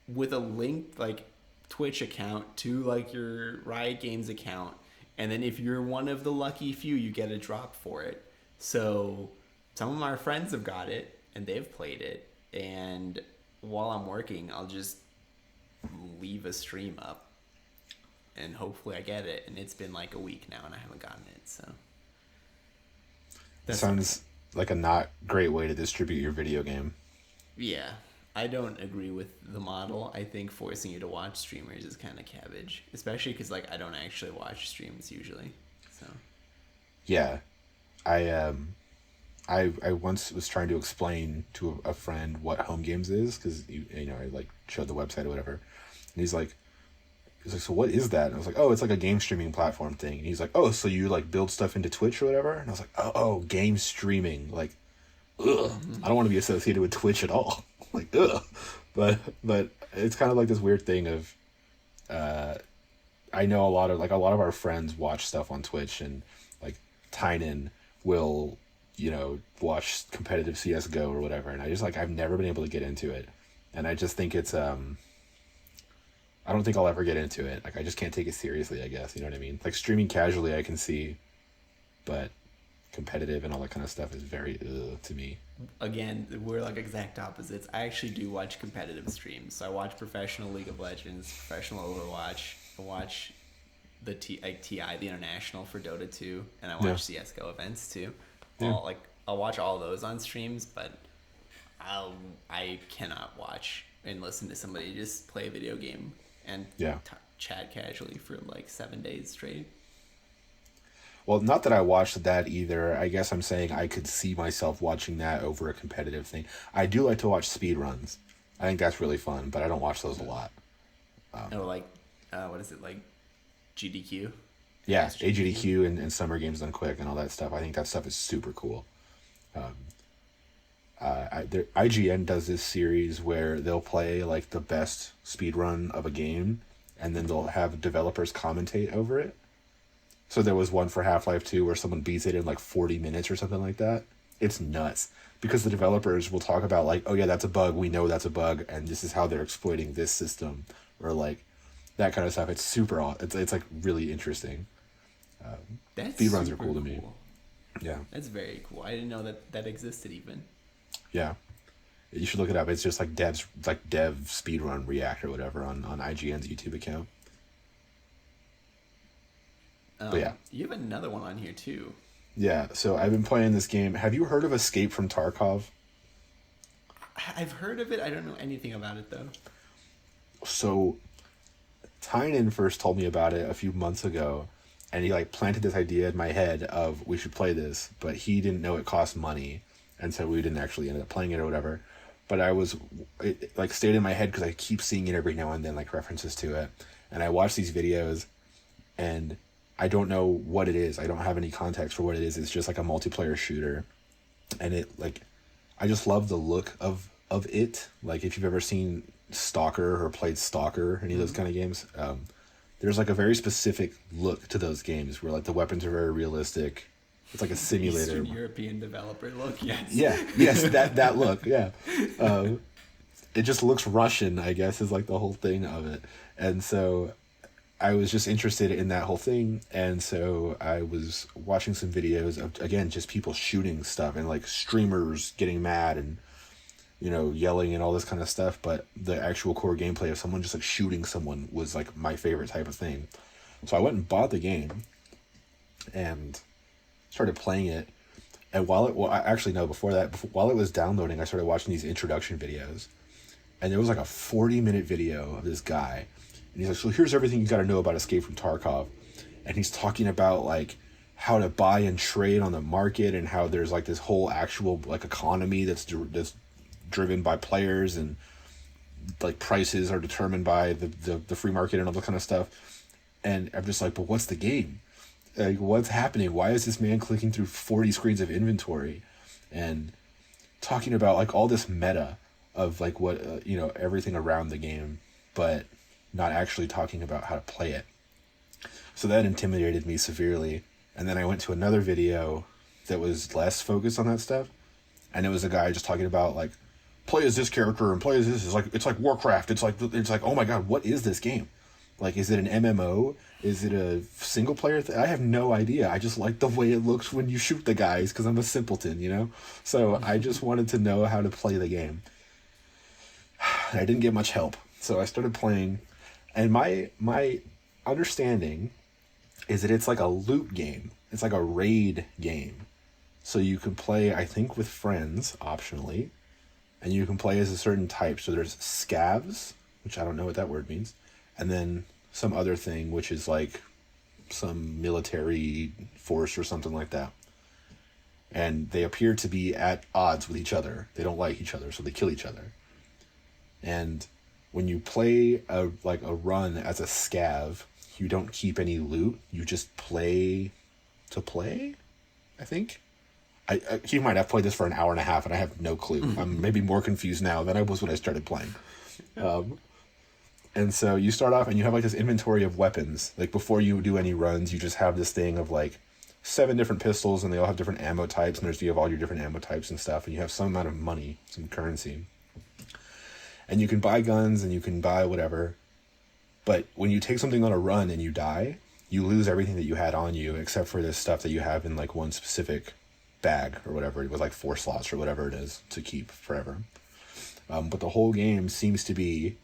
with a linked like Twitch account to like your Riot Games account, and then if you're one of the lucky few, you get a drop for it. So some of our friends have got it and they've played it, and while I'm working, I'll just leave a stream up and hopefully I get it, and it's been like a week now and I haven't gotten it, so That sounds like a not great way to distribute your video game. yeah. I don't agree with the model. I think forcing you to watch streamers is kind of cabbage, especially because like I don't actually watch streams usually. So Yeah. I once was trying to explain to a friend what Homegames is, because you know I like showed the website or whatever, and he's like, so what is that? And I was like, oh, it's like a game streaming platform thing. And he's like, oh, so you like build stuff into Twitch or whatever? And I was like, oh, game streaming, like, ugh, I don't want to be associated with Twitch at all. Like, ugh. But it's kind of like this weird thing of, I know a lot of our friends watch stuff on Twitch, and like Tynan will, you know, watch competitive CS:GO or whatever, and I've never been able to get into it, and I just think it's I don't think I'll ever get into it. Like I just can't take it seriously, I guess, you know what I mean? Like streaming casually I can see, but competitive and all that kind of stuff is very to me. again, we're like exact opposites. I actually do watch competitive streams. So I watch professional League of Legends, professional Overwatch. I watch the TI, the international for Dota 2, and I watch CS:GO events too. Yeah. I'll watch all those on streams, but I cannot watch and listen to somebody just play a video game and chat casually for like 7 days straight. Well, not that I watched that either. I guess I'm saying I could see myself watching that over a competitive thing. I do like to watch speed runs. I think that's really fun, but I don't watch those a lot. Or like, what is it, like GDQ? Yeah, AGDQ and Summer Games Done Quick and all that stuff. I think that stuff is super cool. IGN does this series where they'll play like the best speed run of a game, and then they'll have developers commentate over it. So there was one for Half-Life 2 where someone beats it in like 40 minutes or something like that. It's nuts because the developers will talk about like, oh yeah, that's a bug. We know that's a bug, and this is how they're exploiting this system, or like that kind of stuff. It's super. It's like really interesting. Speedruns are cool to me. Yeah, that's very cool. I didn't know that existed even. Yeah, you should look it up. It's just like dev speedrun react or whatever on IGN's YouTube account. But yeah, you have another one on here too. Yeah, so I've been playing this game. Have you heard of Escape from Tarkov? I've heard of it. I don't know anything about it though. So Tynan first told me about it a few months ago, and he like planted this idea in my head of we should play this, but he didn't know it cost money, and so we didn't actually end up playing it or whatever. But it like stayed in my head because I keep seeing it every now and then, like references to it, and I watch these videos, and I don't know what it is. I don't have any context for what it is. It's just like a multiplayer shooter, and it like, I just love the look of it. Like if you've ever seen Stalker or played Stalker, any of those kind of games, there's like a very specific look to those games where like the weapons are very realistic. It's like a simulator. Eastern European developer look, yes. Yeah, yes, that look, yeah. It just looks Russian, I guess, is like the whole thing of it. And so I was just interested in that whole thing, and so I was watching some videos of, again, just people shooting stuff and like streamers getting mad and, you know, yelling and all this kind of stuff. But the actual core gameplay of someone just like shooting someone was like my favorite type of thing. So I went and bought the game and started playing it. And while it, well, actually no, before that, while it was downloading, I started watching these introduction videos, and there was like a 40-minute video of this guy, and he's like, so here's everything you got to know about Escape from Tarkov. And he's talking about like how to buy and trade on the market, and how there's like this whole actual like economy that's driven by players, and like prices are determined by the free market and all that kind of stuff. And I'm just like, but what's the game? Like, what's happening? Why is this man clicking through 40 screens of inventory and talking about like all this meta of like what, you know, everything around the game, but not actually talking about how to play it. So that intimidated me severely. And then I went to another video that was less focused on that stuff. And it was a guy just talking about like, play as this character and play as this. It's like Warcraft. It's like, oh my God, what is this game? Like, is it an MMO? Is it a single player I have no idea. I just like the way it looks when you shoot the guys because I'm a simpleton, you know? So I just wanted to know how to play the game. I didn't get much help. So I started playing, and my understanding is that it's like a loot game. It's like a raid game. So you can play, I think, with friends, optionally, and you can play as a certain type. So there's scavs, which I don't know what that word means, and then some other thing, which is like some military force or something like that. And they appear to be at odds with each other. They don't like each other, so they kill each other. And when you play a run as a scav, you don't keep any loot. You just play to play, I think. I keep in mind, I've played this for an hour and a half, and I have no clue. I'm maybe more confused now than I was when I started playing. And so you start off and you have like this inventory of weapons. Like before you do any runs, you just have this thing of like 7 different pistols, and they all have different ammo types, and you have all your different ammo types and stuff, and you have some amount of money, some currency. And you can buy guns and you can buy whatever. But when you take something on a run and you die, you lose everything that you had on you except for this stuff that you have in like one specific bag or whatever, with like 4 slots or whatever it is to keep forever. But the whole game seems to be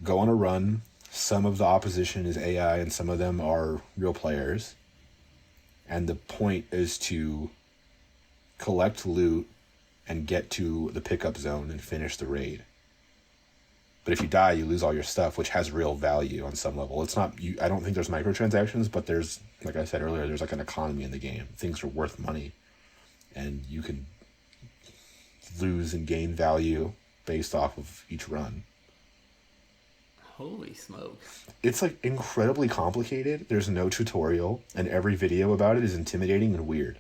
go on a run. Some of the opposition is AI and some of them are real players. And the point is to collect loot and get to the pickup zone and finish the raid. But if you die, you lose all your stuff, which has real value on some level. It's not, I don't think there's microtransactions, but there's, like I said earlier, there's like an economy in the game. Things are worth money, and you can lose and gain value based off of each run. Holy smokes. It's like incredibly complicated. There's no tutorial, and every video about it is intimidating and weird.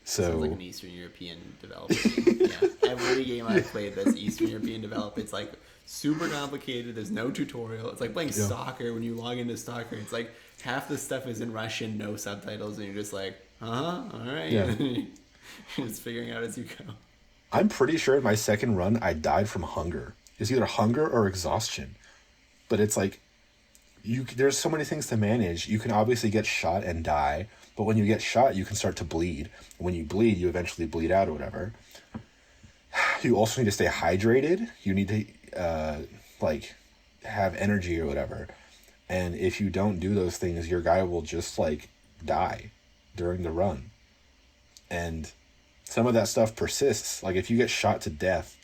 So sounds like an Eastern European developer. Yeah, every game I've played that's Eastern European developed, it's like super complicated. There's no tutorial. It's like playing Stalker. When you log into Stalker, it's like half the stuff is in Russian, no subtitles, and you're just like, all right. Yeah. You're just figuring out as you go. I'm pretty sure in my second run, I died from hunger. It's either hunger or exhaustion. But it's like, there's so many things to manage. You can obviously get shot and die, but when you get shot, you can start to bleed. When you bleed, you eventually bleed out or whatever. You also need to stay hydrated. You need to, have energy or whatever. And if you don't do those things, your guy will just, die during the run. And some of that stuff persists. Like, if you get shot to death,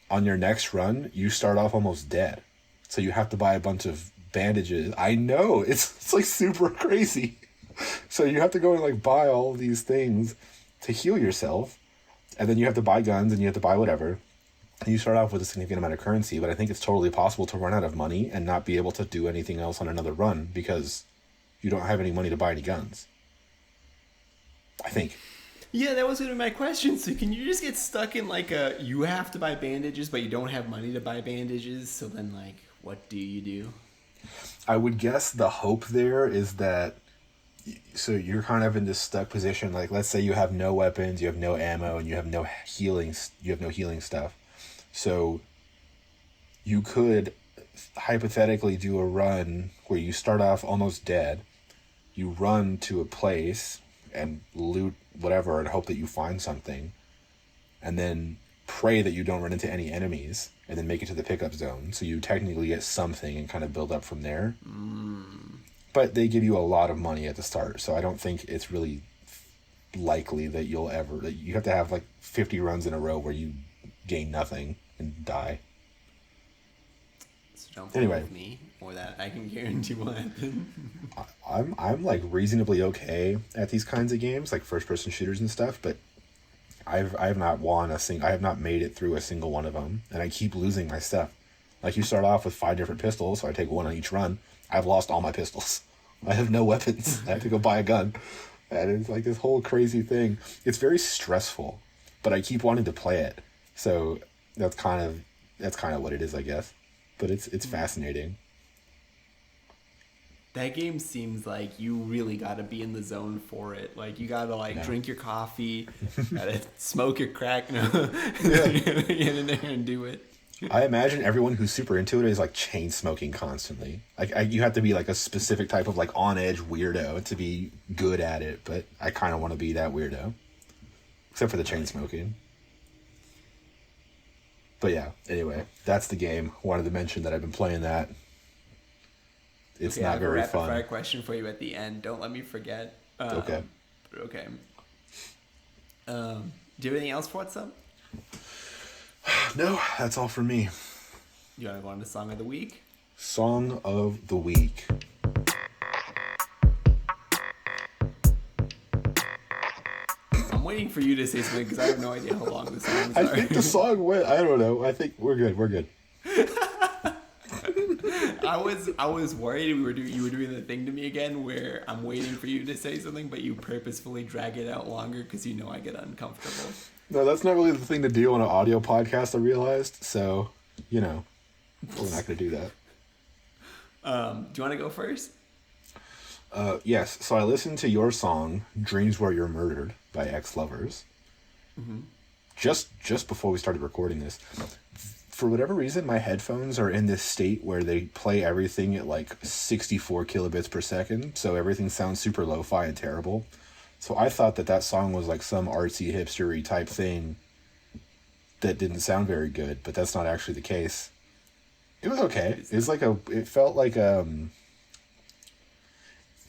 on your next run, you start off almost dead. So you have to buy a bunch of bandages. I know, it's like super crazy. So you have to go and buy all these things to heal yourself, and then you have to buy guns and you have to buy whatever. And you start off with a significant amount of currency, but I think it's totally possible to run out of money and not be able to do anything else on another run because you don't have any money to buy any guns. I think. Yeah, that was going to be my question. So can you just get stuck in like you have to buy bandages, but you don't have money to buy bandages? So then, like, what do you do? I would guess the hope there is that, so you're kind of in this stuck position. Like, let's say you have no weapons, you have no ammo, and you have no healing stuff. So you could hypothetically do a run where you start off almost dead. You run to a place and loot whatever and hope that you find something, and then pray that you don't run into any enemies, and then make it to the pickup zone. So you technically get something and kind of build up from there. But they give you a lot of money at the start, so I don't think it's really likely that you have to have like 50 runs in a row where you gain nothing and die. So don't believe me, or that I can guarantee will happen. I'm like reasonably okay at these kinds of games, like first person shooters and stuff, but I have not I have not made it through a single one of them, and I keep losing my stuff. Like, you start off with 5 different pistols, so I take one on each run. I've lost all my pistols. I have no weapons. I have to go buy a gun. And it's like this whole crazy thing. It's very stressful, but I keep wanting to play it. So that's kind of what it is, I guess. But it's fascinating. That game seems like you really got to be in the zone for it. Like, you got to drink your coffee, got to smoke your crack, get in there and do it. I imagine everyone who's super into it is like chain smoking constantly. Like, you have to be like a specific type of like on edge weirdo to be good at it. But I kind of want to be that weirdo, except for the chain smoking. But yeah, anyway, that's the game. Wanted to mention that I've been playing that. It's not very fun. I have a rapid fire question for you at the end. Don't let me forget. Okay. Okay. Do you have anything else for what's up? No, that's all for me. You want to go on to Song of the Week? Song of the Week. I'm waiting for you to say something because I have no idea how long the songs are. I think the song went. I don't know. I think we're good. I was worried you were doing the thing to me again where I'm waiting for you to say something, but you purposefully drag it out longer because you know I get uncomfortable. No, that's not really the thing to do on an audio podcast, I realized. So, we're not going to do that. Do you want to go first? Yes. So I listened to your song, Dreams Where You're Murdered by Ex-Lovers. Mm-hmm. Just before we started recording this. For whatever reason, my headphones are in this state where they play everything at like 64 kilobits per second. So everything sounds super lo-fi and terrible. So I thought that song was like some artsy, hipstery type thing that didn't sound very good, but that's not actually the case. It was okay. It felt like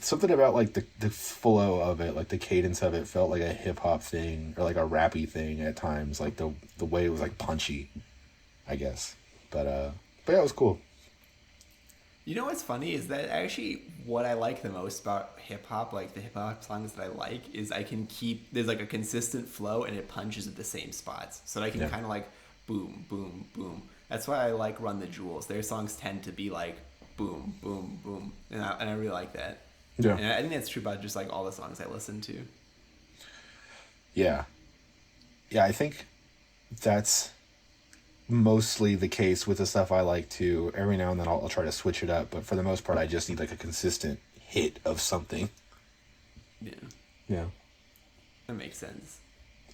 something about like the flow of it, like the cadence of it felt like a hip hop thing or like a rappy thing at times, like the way it was like punchy, I guess. But yeah, it was cool. You know what's funny is that actually what I like the most about hip hop, like the hip hop songs that I like, is I can there's like a consistent flow and it punches at the same spots. So that I can kind of like boom, boom, boom. That's why I like Run the Jewels. Their songs tend to be like boom, boom, boom. And I really like that. Yeah. And I think that's true about just like all the songs I listen to. Yeah. Yeah, I think that's mostly the case with the stuff I like too. Every now and then I'll try to switch it up, but for the most part I just need like a consistent hit of yeah that makes sense.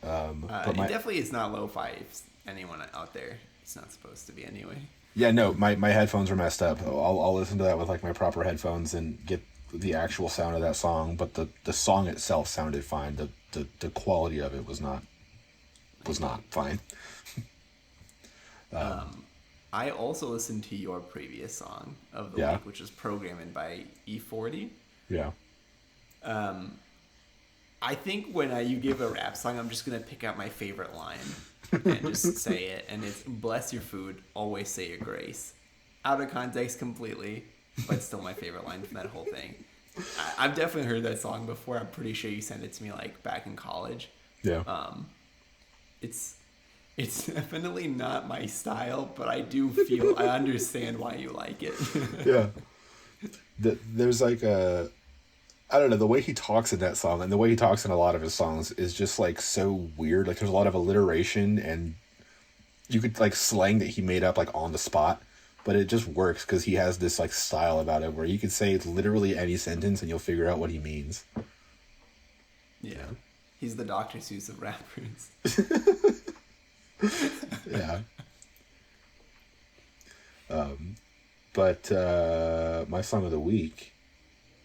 But it definitely is not lo-fi if anyone out there. It's not supposed to be anyway. Yeah, no, my headphones are messed up. I'll listen to that with like my proper headphones and get the actual sound of that song, but the song itself sounded fine. The quality of it was not fine. I also listened to your previous song of the week, which was Programming by E40. Yeah. I think when you give a rap song, I'm just going to pick out my favorite line and just say it. And it's, bless your food, always say your grace. Out of context completely, but still my favorite line from that whole thing. I've definitely heard that song before. I'm pretty sure you sent it to me like back in college. Yeah. It's definitely not my style, but I do feel I understand why you like it. Yeah. There's like I don't know, the way he talks in that song and the way he talks in a lot of his songs is just like so weird. Like there's a lot of alliteration and you could like slang that he made up like on the spot, but it just works because he has this like style about it where you could say literally any sentence and you'll figure out what he means. Yeah. He's the Dr. Seuss of rappers. Yeah. But my song of the week,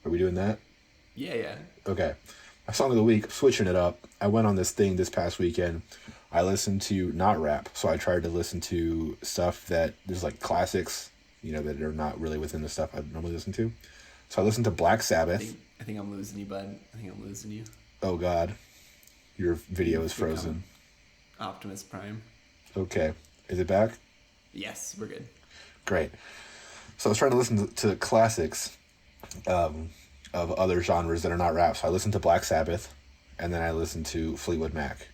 are we doing that? Yeah. Okay. My song of the week, switching it up. I went on this thing this past weekend. I listened to not rap, so I tried to listen to stuff that there's like classics, that are not really within the stuff I normally listen to. So I listened to Black Sabbath. I think I'm losing you, bud. I think I'm losing you. Oh God, your video is frozen. Optimus Prime. Okay, is it back? Yes, we're good. Great. So I was trying to listen to classics of other genres that are not rap. So I listened to Black Sabbath, and then I listened to Fleetwood Mac.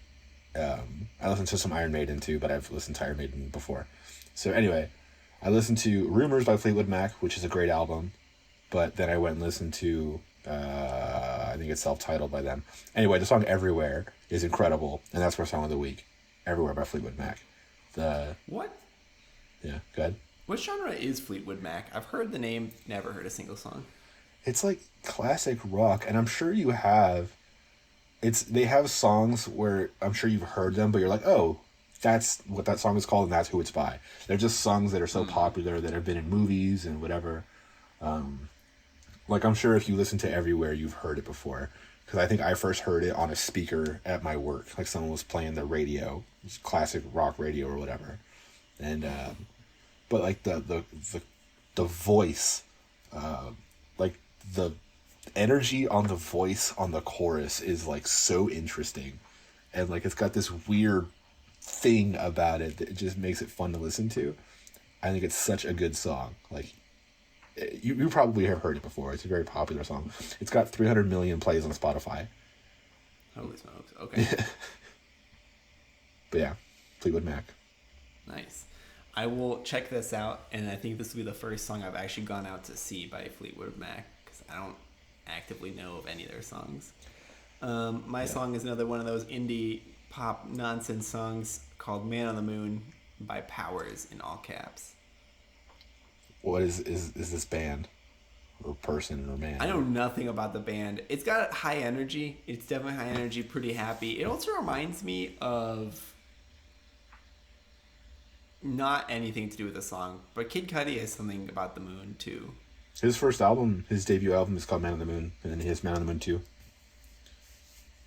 I listened to some Iron Maiden too, but I've listened to Iron Maiden before. So anyway, I listened to Rumors by Fleetwood Mac, which is a great album. But then I went and listened to, I think it's self-titled by them. Anyway, the song Everywhere is incredible, and that's my song of the week. Everywhere by Fleetwood Mac. What? Yeah, go ahead. What genre is Fleetwood Mac? I've heard the name, never heard a single song. It's like classic rock, and I'm sure you have. They have songs where I'm sure you've heard them, but you're like, oh, that's what that song is called, and that's who it's by. They're just songs that are so popular that have been in movies and whatever. Like I'm sure if you listen to Everywhere, you've heard it before. Because I think I first heard it on a speaker at my work. Like someone was playing the radio, classic rock radio or whatever. And but like the voice, like the energy on the voice on the chorus is like so interesting, and like it's got this weird thing about it that just makes it fun to listen to. I think it's such a good song. Like you probably have heard it before. It's a very popular song. It's got 300 million plays on Spotify. Holy smokes. Okay. But yeah, Fleetwood Mac. Nice. I will check this out, and I think this will be the first song I've actually gone out to see by Fleetwood Mac, because I don't actively know of any of their songs. My song is another one of those indie pop nonsense songs called Man on the Moon by Powers in all caps. What is this band or person or man? I know nothing about the band. It's got high energy. It's definitely high energy, pretty happy. It also reminds me of not anything to do with the song, but Kid Cudi has something about the moon too. His first album, his debut album, is called Man on the Moon, and then he has Man on the Moon 2.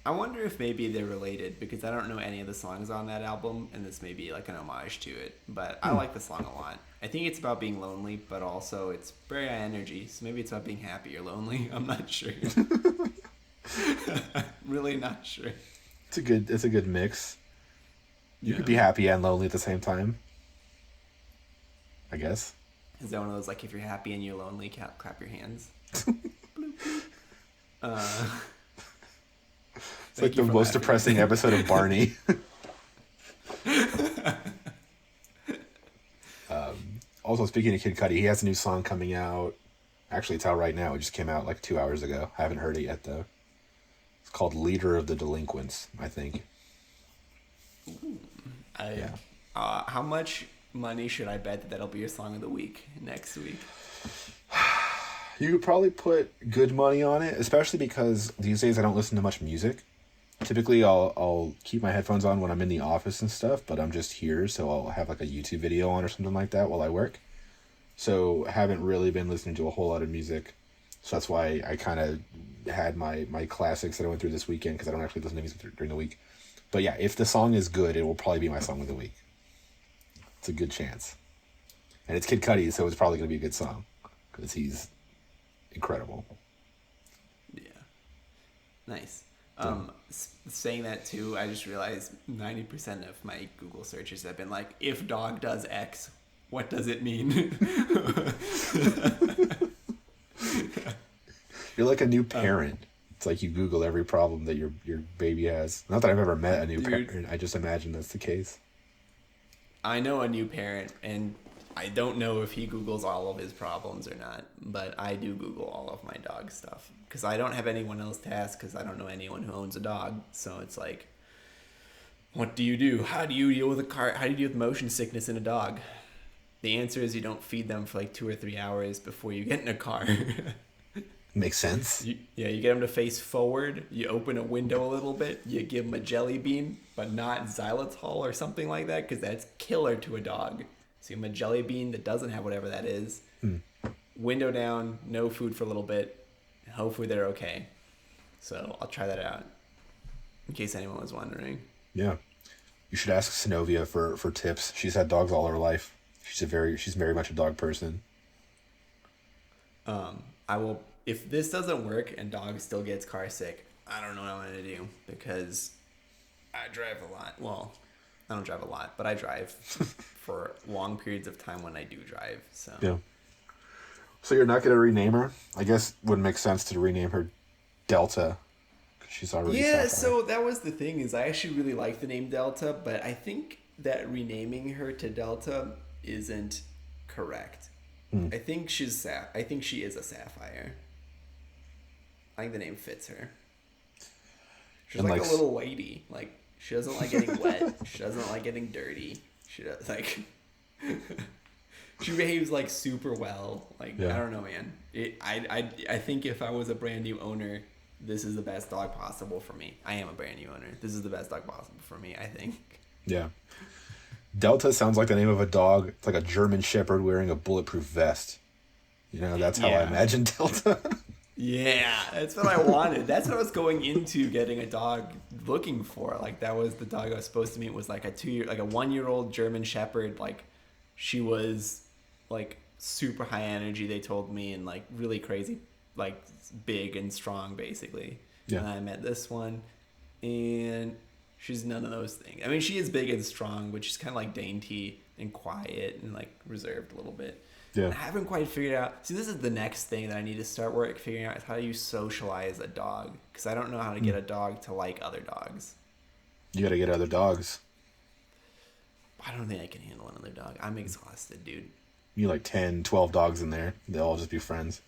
I wonder if maybe they're related, because I don't know any of the songs on that album, and this may be like an homage to it, but I like the song a lot. I think it's about being lonely, but also it's very high energy, so maybe it's about being happy or lonely. I'm not sure. Really not sure. It's a good mix. You could be happy and lonely at the same time, I guess. Is that one of those, like, if you're happy and you're lonely, clap your hands? It's like the most depressing episode of Barney. Also, speaking of Kid Cudi, he has a new song coming out. Actually, it's out right now. It just came out like 2 hours ago. I haven't heard it yet, though. It's called Leader of the Delinquents, I think. How much money should I bet that'll be your song of the week next week? You could probably put good money on it, especially because these days I don't listen to much music. Typically, I'll keep my headphones on when I'm in the office and stuff, but I'm just here, so I'll have like a YouTube video on or something like that while I work. So I haven't really been listening to a whole lot of music. So that's why I kind of had my classics that I went through this weekend, because I don't actually listen to music during the week. But yeah, if the song is good, it will probably be my song of the week. It's a good chance. And it's Kid Cudi, so it's probably going to be a good song, because he's incredible. Yeah. Nice. Saying that too, I just realized 90% of my Google searches have been like, if dog does X, what does it mean? You're like a new parent. It's like you Google every problem that your baby has. Not that I've ever met a new parent. I just imagine that's the case. I know a new parent, and I don't know if he Googles all of his problems or not, but I do Google all of my dog stuff because I don't have anyone else to ask because I don't know anyone who owns a dog. So it's like, what do you do? How do you deal with How do you deal with motion sickness in a dog? The answer is you don't feed them for like 2 or 3 hours before you get in a car. Makes sense. You get them to face forward. You open a window a little bit. You give them a jelly bean, but not xylitol or something like that, because that's killer to a dog. So you give them a jelly bean that doesn't have whatever that is. Window down, no food for a little bit. And hopefully they're okay. So I'll try that out, in case anyone was wondering. Yeah, you should ask Synovia for tips. She's had dogs all her life. She's very much a dog person. I will. If this doesn't work and dog still gets car sick, I don't know what I'm gonna do, because I drive a lot. Well, I don't drive a lot, but I drive for long periods of time when I do drive. So yeah. So you're not gonna rename her? I guess it would make sense to rename her Delta, because she's already yeah. Sapphire. So that was the thing, is I actually really like the name Delta, but I think that renaming her to Delta isn't correct. I think she is a Sapphire. I think the name fits her. She's and like a little lady. Like, she doesn't like getting wet. She doesn't like getting dirty. She does, like, she behaves like super well. Like, yeah. I don't know, man. I think if I was a brand new owner, this is the best dog possible for me. I am a brand new owner. This is the best dog possible for me, I think. Yeah. Delta sounds like the name of a dog. It's like a German Shepherd wearing a bulletproof vest. You know, that's how I imagine Delta. Yeah, that's what I wanted. That's what I was going into getting a dog looking for. Like, that was the dog I was supposed to meet, was like a 1-year-old German Shepherd. Like, she was like super high energy, they told me, and like really crazy, like big and strong, basically. Yeah. And I met this one, and she's none of those things. I mean, she is big and strong, but she's kind of like dainty and quiet and like reserved a little bit. Yeah. I haven't quite figured out. See, this is the next thing that I need to start figuring out, is how do you socialize a dog? Because I don't know how to get a dog to like other dogs. You gotta get other dogs. I don't think I can handle another dog. I'm exhausted, dude. You like 10, 12 dogs in there. They'll all just be friends.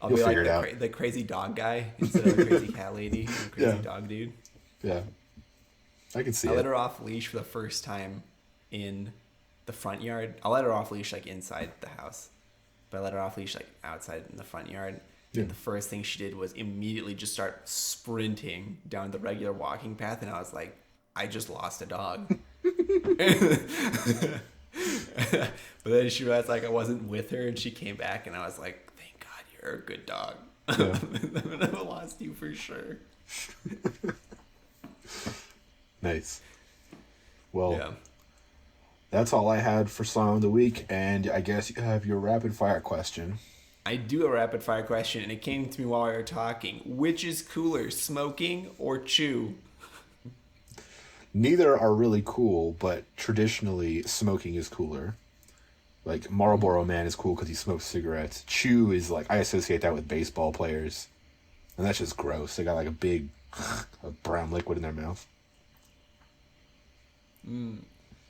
I'll You'll be figure like it out. the crazy dog guy instead of the crazy cat lady. The crazy dog dude. Yeah. I can see I it. let her off leash for the first time in the front yard. I let her off leash like inside the house, but I let her off leash like outside in the front yard. Yeah. And the first thing she did was immediately just start sprinting down the regular walking path, and I was like, I just lost a dog. But then she realized like I wasn't with her, and she came back, and I was like, thank God you're a good dog. Yeah. I would have lost you for sure. Nice. Well, Yeah. that's all I had for Song of the Week, and I guess you have your rapid fire question. I do a rapid fire question, and it came to me while we were talking. Which is cooler, smoking or chew? Neither are really cool, but traditionally smoking is cooler. Like Marlboro Man is cool because he smokes cigarettes. Chew is like, I associate that with baseball players, and that's just gross. They got like a big brown liquid in their mouth.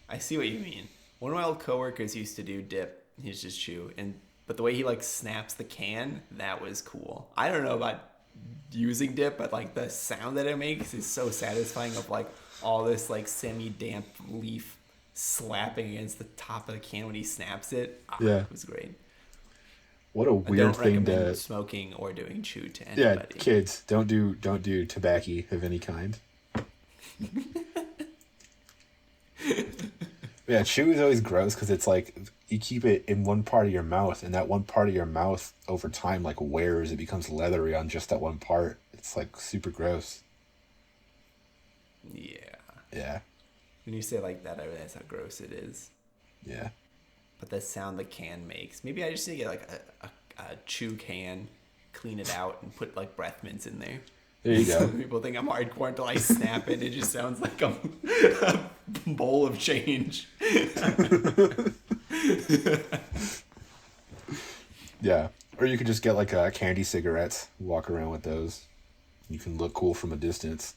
I see what you mean. One of my old coworkers used to do dip. He's just chew, but the way he like snaps the can, that was cool. I don't know about using dip, but like the sound that it makes is so satisfying, of like all this like semi-damp leaf slapping against the top of the can when he snaps it. Yeah. It was great. What a I weird don't thing recommend to. smoking or doing chew to Yeah, anybody. kids, don't do tobacco of any kind. Yeah, chew is always gross because it's like you keep it in one part of your mouth, and that one part of your mouth over time like wears. It becomes leathery on just that one part. It's like super gross. Yeah. Yeah, When you say it like that, I realize how gross it is. yeah. But the sound the can makes. Maybe I just need to get like a chew can, clean it out, and put like breath mints in there. There you go. People think I'm hardcore until I snap it. It just sounds like a bowl of change. Yeah, or you could just get like candy cigarettes, walk around with those. You can look cool from a distance.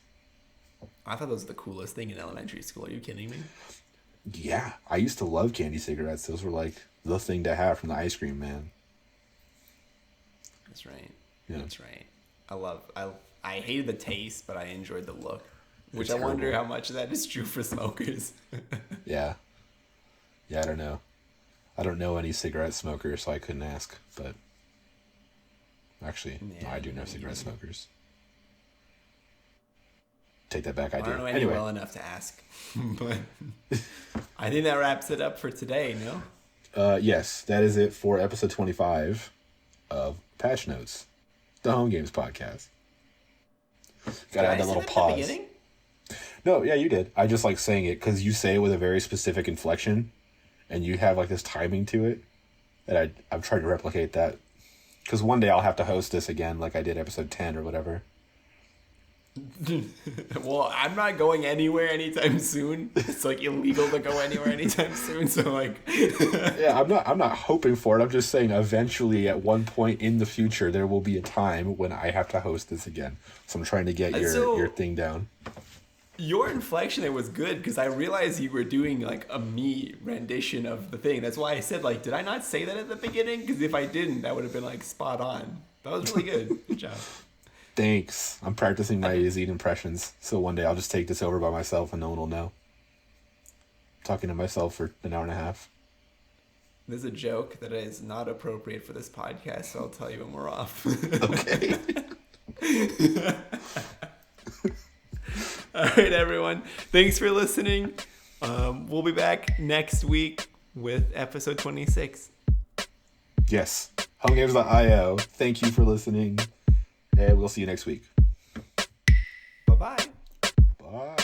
I thought those were the coolest thing in elementary school. Are you kidding me? Yeah, I used to love candy cigarettes. Those were like the thing to have from the ice cream man. That's right. Yeah. That's right. I hated the taste, but I enjoyed the look. Which It's I wonder terrible. how much of that is true for smokers. Yeah. Yeah, I don't know. I don't know any cigarette smokers, so I couldn't ask. But actually, no, I do know cigarette smokers. Take that back, I I do. don't know any Anyway, well enough to ask. But I think that wraps it up for today, no? yes, that is it for episode 25 of Patch Notes, the Home Games podcast. Gotta add Did I that say little that at the pause. beginning? No, yeah, you did. I just like saying it because you say it with a very specific inflection, and you have like this timing to it. And I'm trying to replicate that because one day I'll have to host this again, like I did episode 10 or whatever. Well, I'm not going anywhere anytime soon. It's like illegal to go anywhere anytime soon. So like, Yeah, I'm not hoping for it. I'm just saying eventually at one point in the future there will be a time when I have to host this again. So I'm trying to get your thing down. your inflection there was good because I realized you were doing like a me rendition of the thing. That's why I said like, did I not say that at the beginning? Because if I didn't, that would have been like spot on. That was really good. Good job. Thanks. I'm practicing my Yazeed impressions, so one day I'll just take this over by myself and no one will know. Talking to myself for an hour and a half. There's a joke that is not appropriate for this podcast, so I'll tell you when we're off. Okay. All right, everyone. Thanks for listening. We'll be back next week with episode 26. Yes. Homegames.io. Thank you for listening, and we'll see you next week. Bye-bye. Bye.